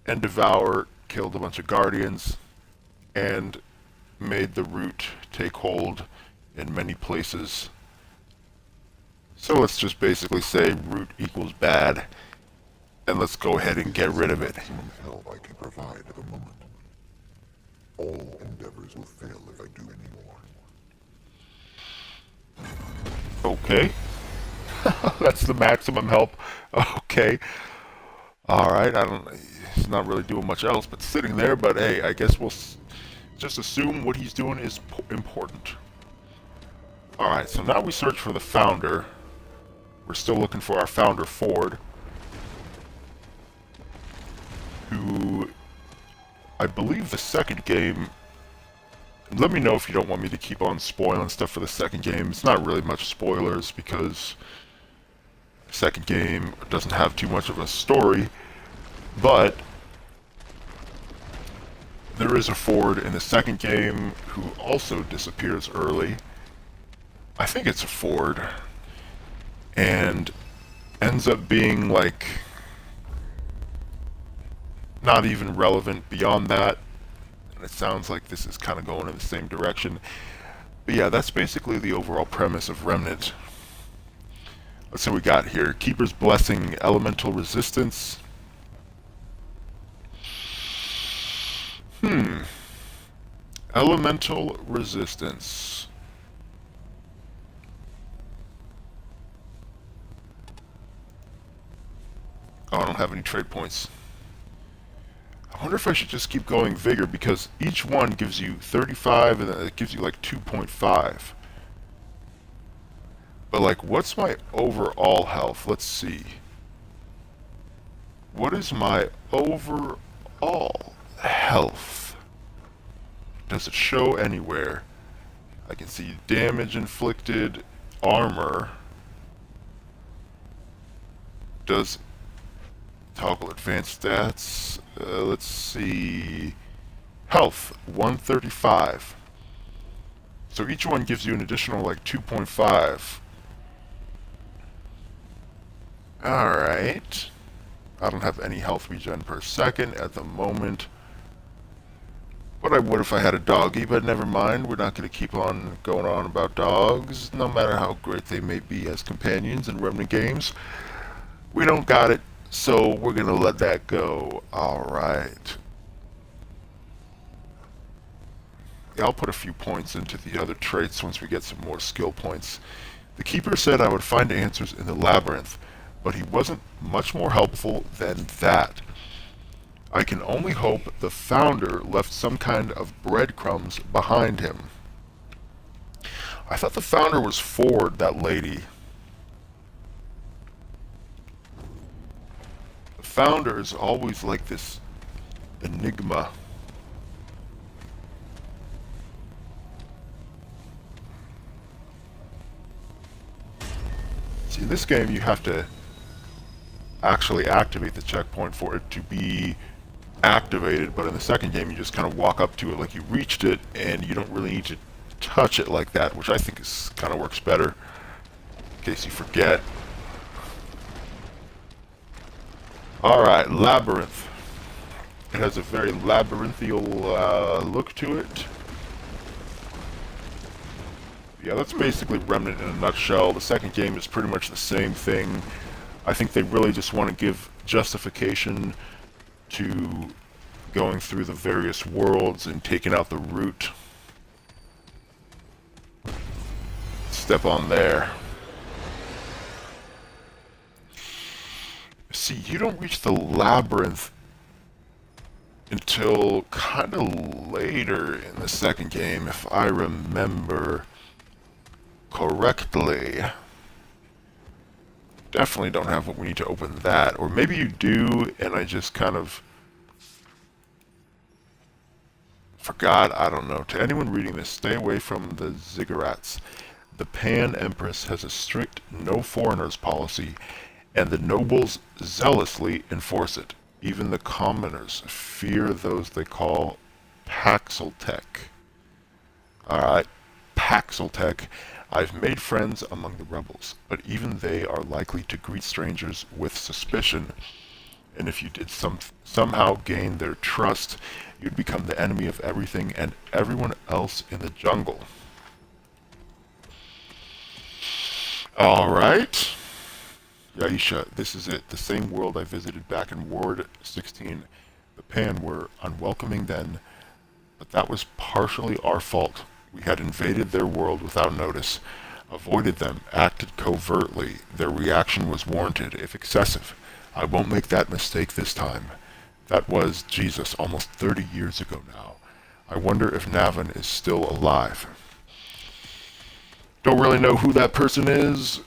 and Devour killed a bunch of Guardians, and made the root take hold in many places. So let's just basically say root equals bad, and let's go ahead and get rid of it. Maximum help I can provide at the moment. All endeavors will fail if I do any more. Okay. That's the maximum help. Okay. Alright, he's not really doing much else but sitting there, but hey, I guess we'll just assume what he's doing is important. Alright, so now we search for the Founder. We're still looking for our Founder Ford, who I believe the second game... Let me know if you don't want me to keep on spoiling stuff for the second game. It's not really much spoilers because the second game doesn't have too much of a story, but there is a Ford in the second game who also disappears early. I think it's a Ford, and ends up being like not even relevant beyond that. And it sounds like this is kind of going in the same direction. But yeah, that's basically the overall premise of Remnant. Let's see what we got here. Keeper's Blessing, Elemental Resistance. Elemental resistance. Oh, I don't have any trade points. I wonder if I should just keep going vigor, because each one gives you 35 and then it gives you like 2.5. But like, what's my overall health? Let's see. What is my overall health? Does it show anywhere? I can see damage inflicted, armor. Does toggle advanced stats? Let's see. Health, 135. So each one gives you an additional like 2.5. Alright. I don't have any health regen per second at the moment. But I would if I had a doggy, but never mind. We're not going to keep on going on about dogs, no matter how great they may be as companions in Remnant games. We don't got it, so we're going to let that go. Alright. Yeah, I'll put a few points into the other traits once we get some more skill points. The Keeper said I would find answers in the labyrinth, but he wasn't much more helpful than that. I can only hope the Founder left some kind of breadcrumbs behind him. I thought the Founder was Ford, that lady. The Founder is always like this enigma. See, in this game you have to actually activate the checkpoint for it to be activated, but in the second game you just kind of walk up to it like you reached it, and you don't really need to touch it like that, which I think is kind of works better, in case you forget. Alright, Labyrinth. It has a very labyrinthial look to it. Yeah, that's basically Remnant in a nutshell. The second game is pretty much the same thing. I think they really just want to give justification to going through the various worlds and taking out the root. Step on there. See, you don't reach the labyrinth until kind of later in the second game, if I remember correctly. Definitely don't have what we need to open that. Or maybe you do, and I just kind of forgot. I don't know. To anyone reading this, stay away from the ziggurats. The Pan Empress has a strict no foreigners policy, and the nobles zealously enforce it. Even the commoners fear those they call Paxeltech. Alright, Paxeltech. I've made friends among the rebels, but even they are likely to greet strangers with suspicion. And if you did somehow gain their trust, you'd become the enemy of everything and everyone else in the jungle. Alright. Yaisha, this is it. The same world I visited back in Ward 16. The Pan were unwelcoming then, but that was partially our fault. We had invaded their world without notice, avoided them, acted covertly. Their reaction was warranted, if excessive. I won't make that mistake this time. That was, Jesus, almost 30 years ago now. I wonder if Navin is still alive. Don't really know who that person is,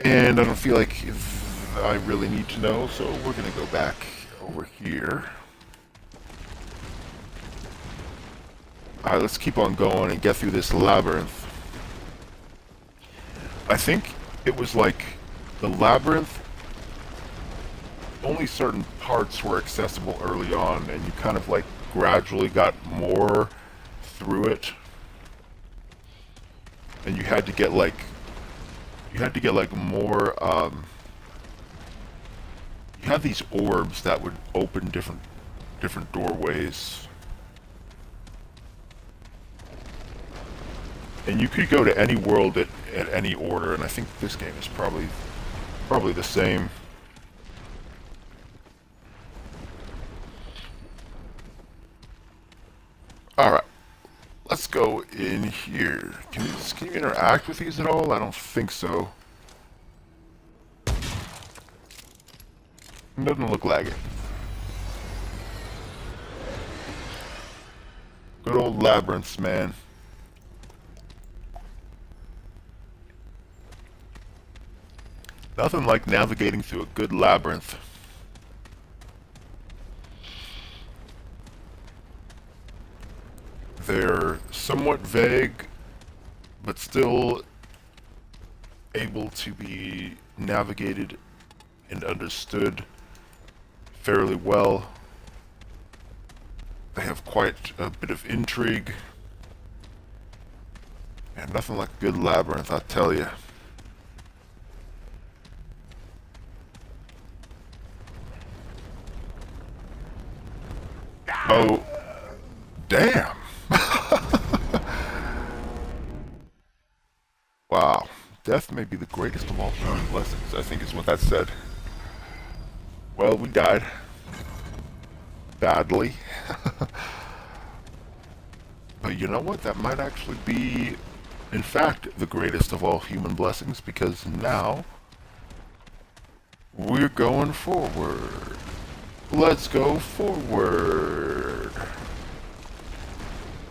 and I don't feel like I really need to know, so we're going to go back over here. Alright, let's keep on going and get through this labyrinth. I think it was like the labyrinth, only certain parts were accessible early on, and you kind of like gradually got more through it. And you had to get like more, you had these orbs that would open different doorways. And you could go to any world at any order, and I think this game is probably the same. Alright, go in here. Can you interact with these at all? I don't think so. It doesn't look like it. Good old labyrinths, man. Nothing like navigating through a good labyrinth. They're somewhat vague, but still able to be navigated and understood fairly well. They have quite a bit of intrigue. And nothing like a good labyrinth, I tell you. Oh, damn. Wow. Death may be the greatest of all human blessings, I think is what that said. Well, we died. Badly. But you know what? That might actually be, in fact, the greatest of all human blessings, because now we're going forward. Let's go forward.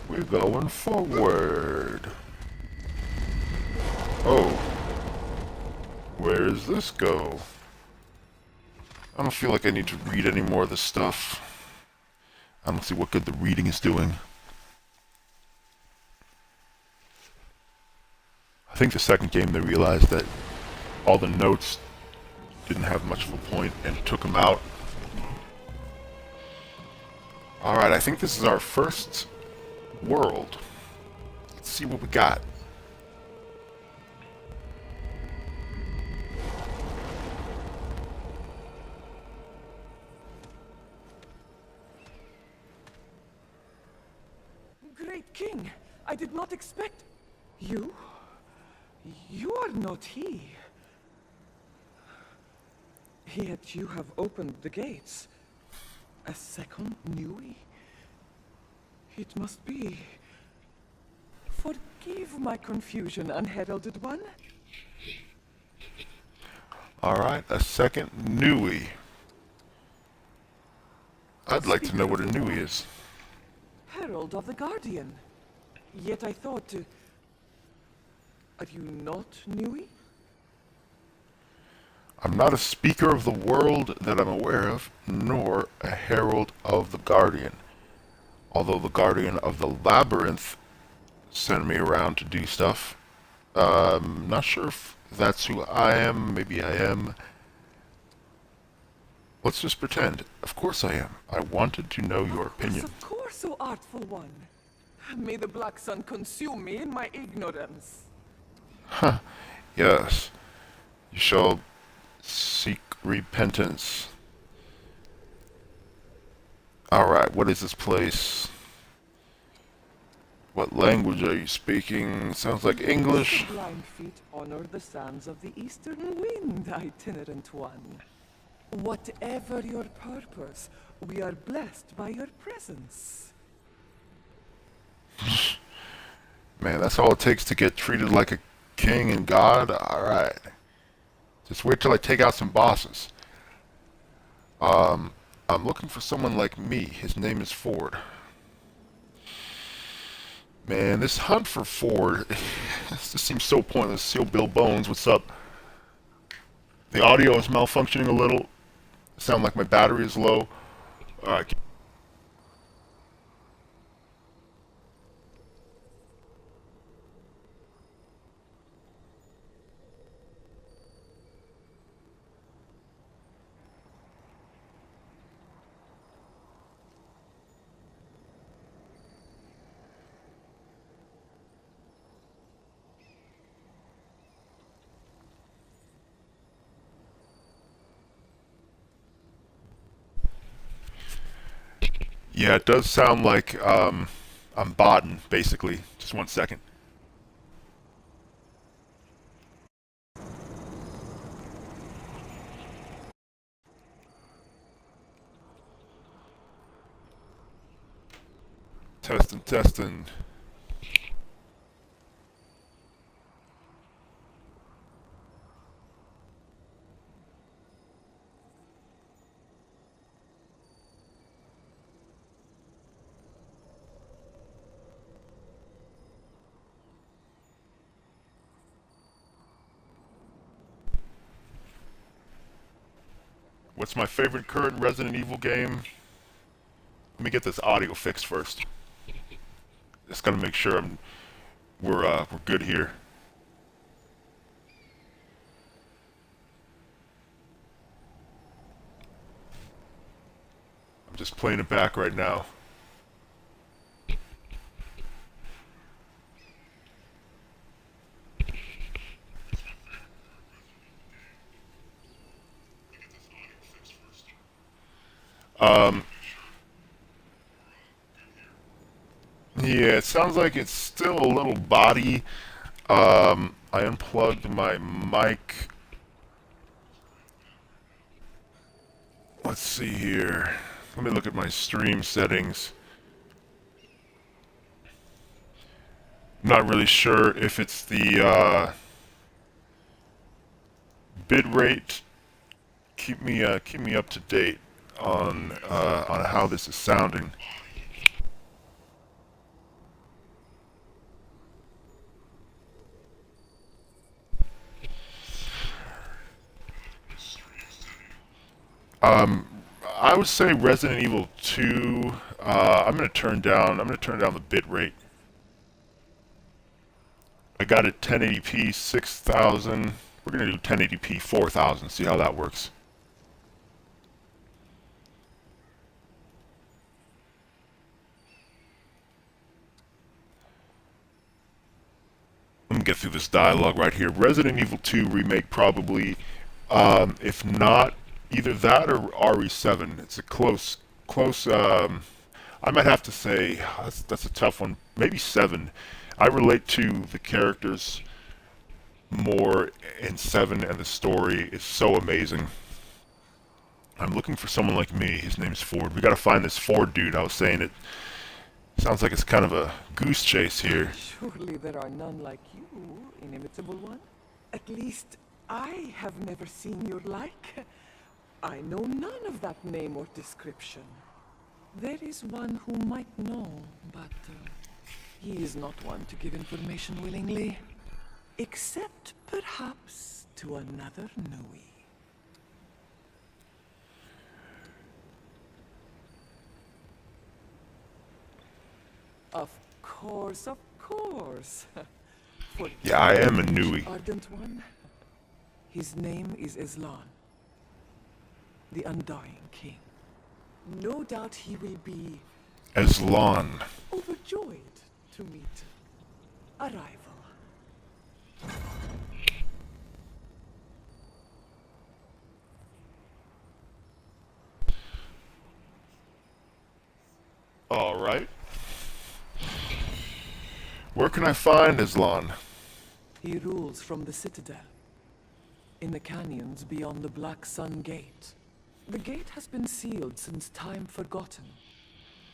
We're going forward. Oh. Where does this go? I don't feel like I need to read any more of this stuff. I don't see what good the reading is doing. I think the second game they realized that all the notes didn't have much of a point and took them out. Alright, I think this is our first world. Let's see what we got. Great King, I did not expect... You? You are not he. Yet you have opened the gates. A second Nui? It must be... Forgive my confusion, unheralded one. Alright, a second Nui. I'd like to know what a Nui is. Herald of the Guardian. Yet I thought... Are you not Nui? I'm not a speaker of the world that I'm aware of, nor a herald of the Guardian. Although the Guardian of the Labyrinth sent me around to do stuff. Not sure if that's who I am. Maybe I am. Let's just pretend. Of course I am. I wanted to know your opinion. Of course, O artful one. May the black sun consume me in my ignorance. Huh. Yes. You shall seek repentance. Alright, what is this place? What language are you speaking? Sounds like English. The blind feet honor the sands of the eastern wind, itinerant one. Whatever your purpose, we are blessed by your presence. Man, that's all it takes to get treated like a king and god? Alright. Just wait till I take out some bosses. I'm looking for someone like me. His name is Ford. Man, this hunt for Ford, this seems so pointless. Seal Bill Bones, what's up? The audio is malfunctioning a little. I sound like my battery is low. Alright. Yeah, it does sound like I'm botting, basically. Just 1 second. Testing, testing. What's my favorite current Resident Evil game? Let me get this audio fixed first. Just gotta make sure we're good here. I'm just playing it back right now. Yeah, it sounds like it's still a little body. I unplugged my mic. Let's see here. Let me look at my stream settings. I'm not really sure if it's the bit rate. Keep me up to date on how this is sounding. I would say Resident Evil 2. I'm gonna turn down the bit rate. I got it 1080p 6000. We're gonna do 1080p 4000. See how that works. Let me get through this dialogue right here. Resident Evil 2 remake probably, if not either that or RE7. It's a close. I might have to say that's a tough one. Maybe 7. I relate to the characters more in 7, and the story is so amazing. I'm looking for someone like me. His name's Ford. We gotta find this Ford dude. I was saying it. Sounds like it's kind of a goose chase here. Surely there are none like you, inimitable one. At least I have never seen your like. I know none of that name or description. There is one who might know, but he is not one to give information willingly. Except perhaps to another Nui. Of course, of course. Yeah, I am a Nui. Ardent one. His name is Islan, the Undying King. No doubt he will be Aslan. overjoyed to meet a rival. All right. Where can I find Aslan? He rules from the citadel, in the canyons beyond the Black Sun Gate. The gate has been sealed since time forgotten.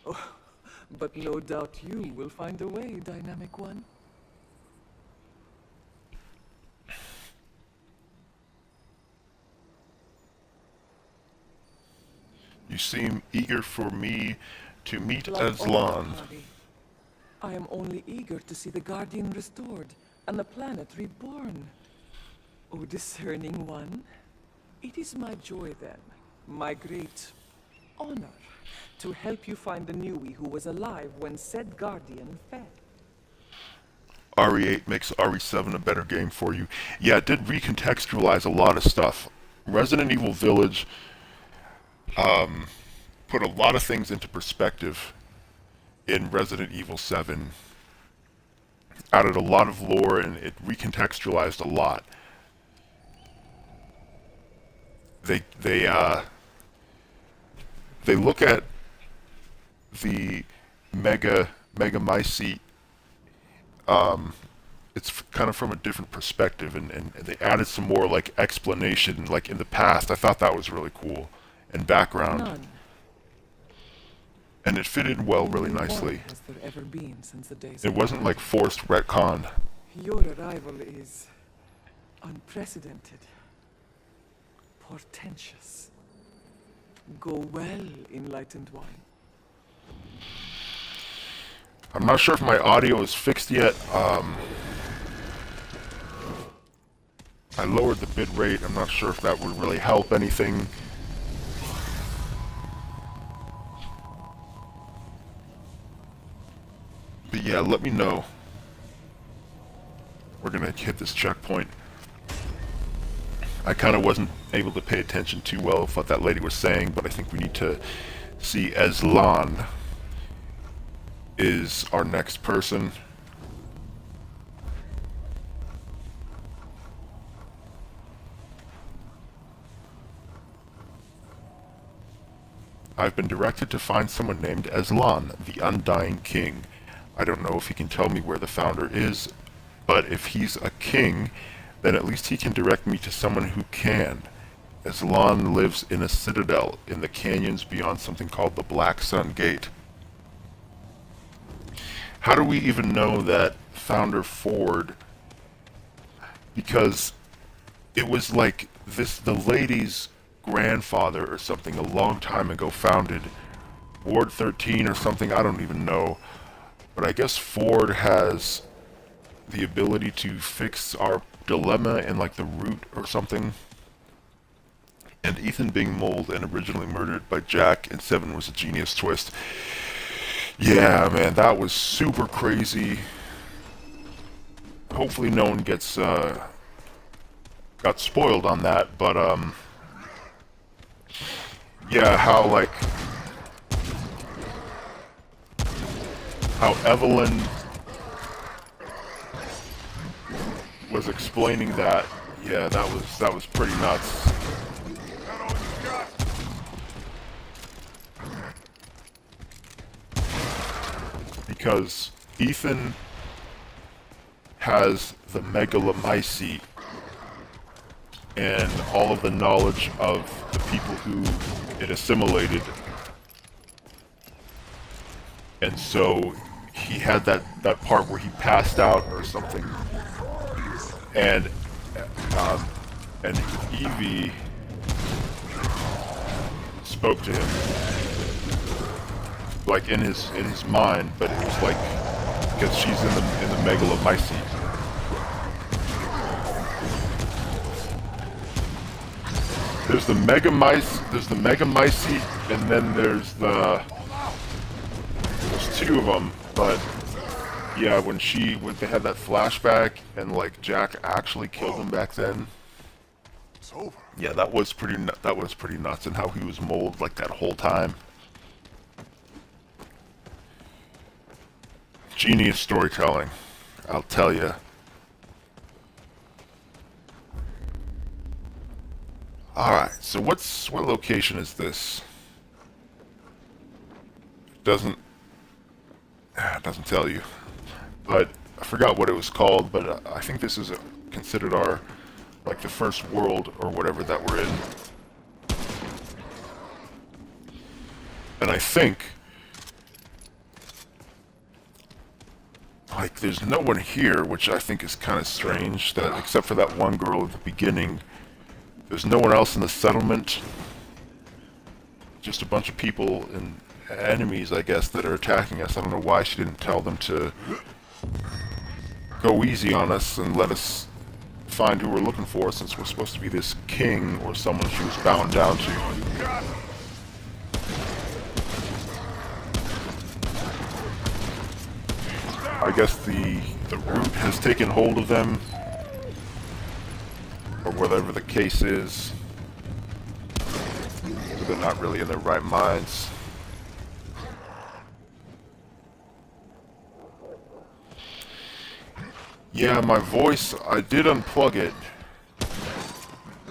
Oh, but no doubt you will find a way, Dynamic One. You seem eager for me to meet Like Aslan. all Hardy, I am only eager to see the Guardian restored and the planet reborn. O discerning one, it is my joy then, my great honor, to help you find the Nui who was alive when said Guardian fell. RE8 makes RE7 a better game for you. Yeah, it did recontextualize a lot of stuff. Resident Evil Village put a lot of things into perspective in Resident Evil 7. Added a lot of lore, and it recontextualized a lot. They look at the Megamycete. It's kind of from a different perspective, and they added some more like explanation, like in the past. I thought that was really cool, and background. None. And it fitted well really Only one nicely. has there ever been since the days It of wasn't like forced retcon. Your arrival is unprecedented, portentous. Go well, enlightened one. I'm not sure if my audio is fixed yet. I lowered the bit rate. I'm not sure if that would really help anything. But yeah, let me know. We're gonna hit this checkpoint. I kind of wasn't able to pay attention too well of what that lady was saying, but I think we need to see Aslan is our next person. I've been directed to find someone named Aslan, the Undying King. I don't know if he can tell me where the founder is, but if he's a king, then at least he can direct me to someone who can. Aslan lives in a citadel in the canyons beyond something called the Black Sun Gate. How do we even know that founder Ford? Because it was like the lady's grandfather or something a long time ago founded Ward 13 or something, I don't even know. But I guess Ford has the ability to fix our dilemma in like the root or something. And Ethan being mauled and originally murdered by Jack in 7 was a genius twist. Yeah, man, that was super crazy. Hopefully no one gets got spoiled on that, but yeah, how Evelyn was explaining that. Yeah, that was pretty nuts. Because Ethan has the megalomycete and all of the knowledge of the people who it assimilated. And so he had that part where he passed out or something. And Evie spoke to him, like in his mind, but it was like because she's in the megalomycete. There's the megamycete, and then there's two of them. But yeah, when they had that flashback and like Jack actually killed him back then. It's over. Yeah, that was pretty nuts, and how he was molded like that whole time. Genius storytelling, I'll tell you. Alright, so what location is this? It doesn't tell you. But I forgot what it was called, but I think this is considered our, like, the first world or whatever that we're in. And I think, like, there's no one here, which I think is kind of strange, that except for that one girl at the beginning. There's no one else in the settlement. Just a bunch of people and enemies, I guess, that are attacking us. I don't know why she didn't tell them to go easy on us and let us find who we're looking for, since we're supposed to be this king or someone she was bound down to. I guess the root has taken hold of them, or whatever the case is. So they're not really in their right minds. Yeah, my voice, I did unplug it.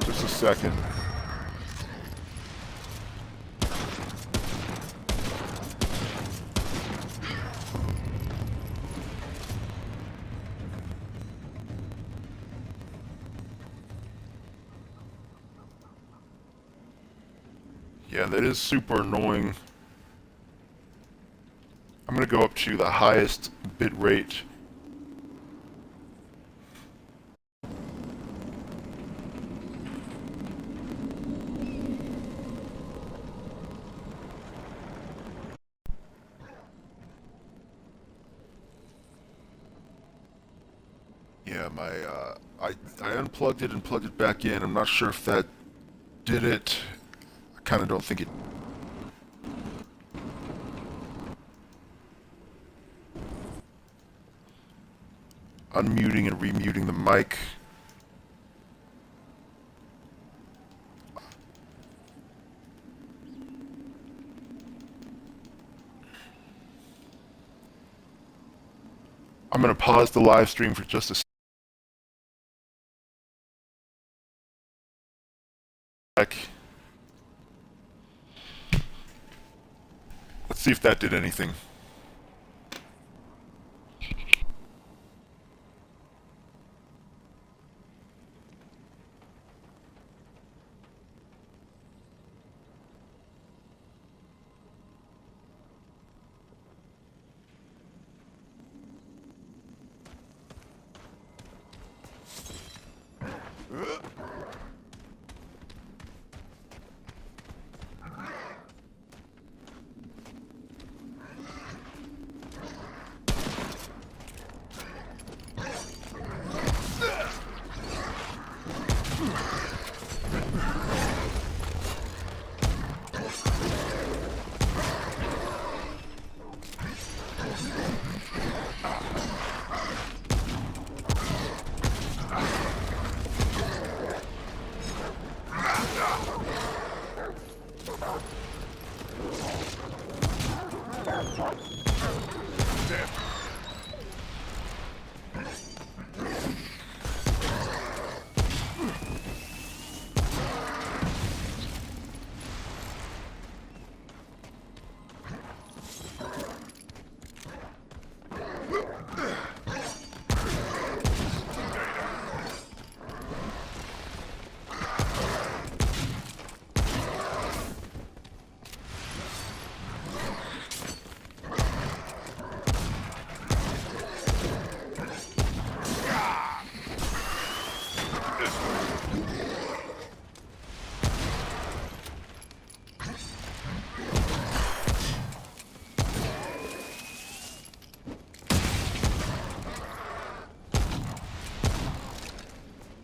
Just a second. Yeah, that is super annoying. I'm gonna go up to the highest bit rate. Yeah, I unplugged it and plugged it back in. I'm not sure if that did it. I kind of don't think it. unmuting and remuting the mic. I'm going to pause the live stream for just a sec. Let's see if that did anything.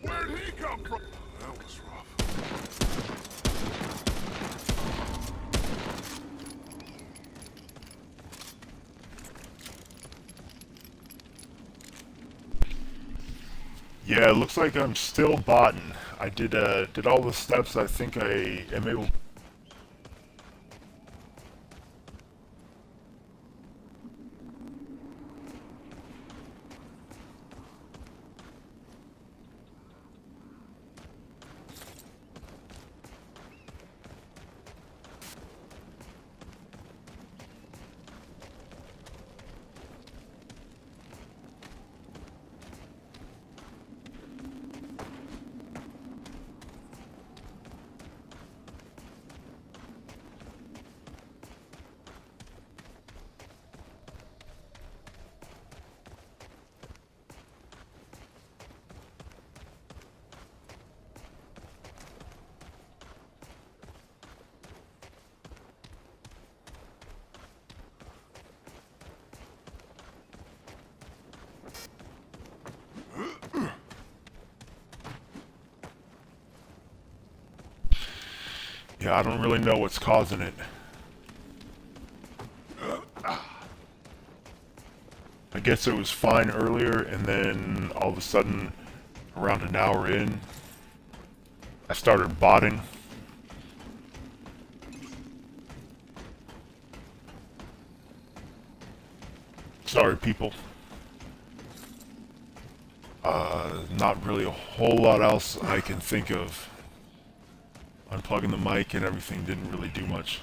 Where'd he come from? That was rough. Yeah, it looks like I'm still botting. I did all the steps I think I am able. Yeah, I don't really know what's causing it. I guess it was fine earlier, and then all of a sudden, around an hour in, I started botting. Sorry, people. Not really a whole lot else I can think of. Unplugging the mic and everything didn't really do much.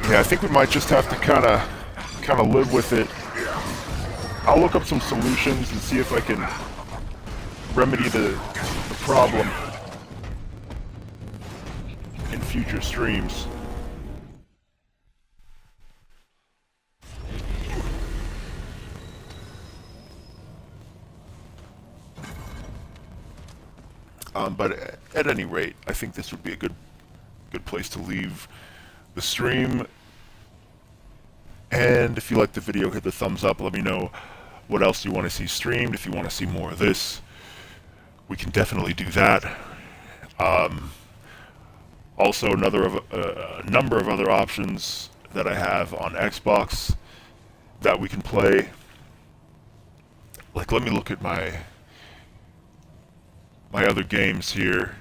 Yeah, I think we might just have to kind of live with it I'll look up some solutions and see if I can remedy the problem in future streams. But at any rate, I think this would be a good place to leave the stream. And if you like the video, hit the thumbs up. Let me know what else you want to see streamed. If you want to see more of this, we can definitely do that. Also, a number of other options that I have on Xbox that we can play. Like, let me look at my other games here.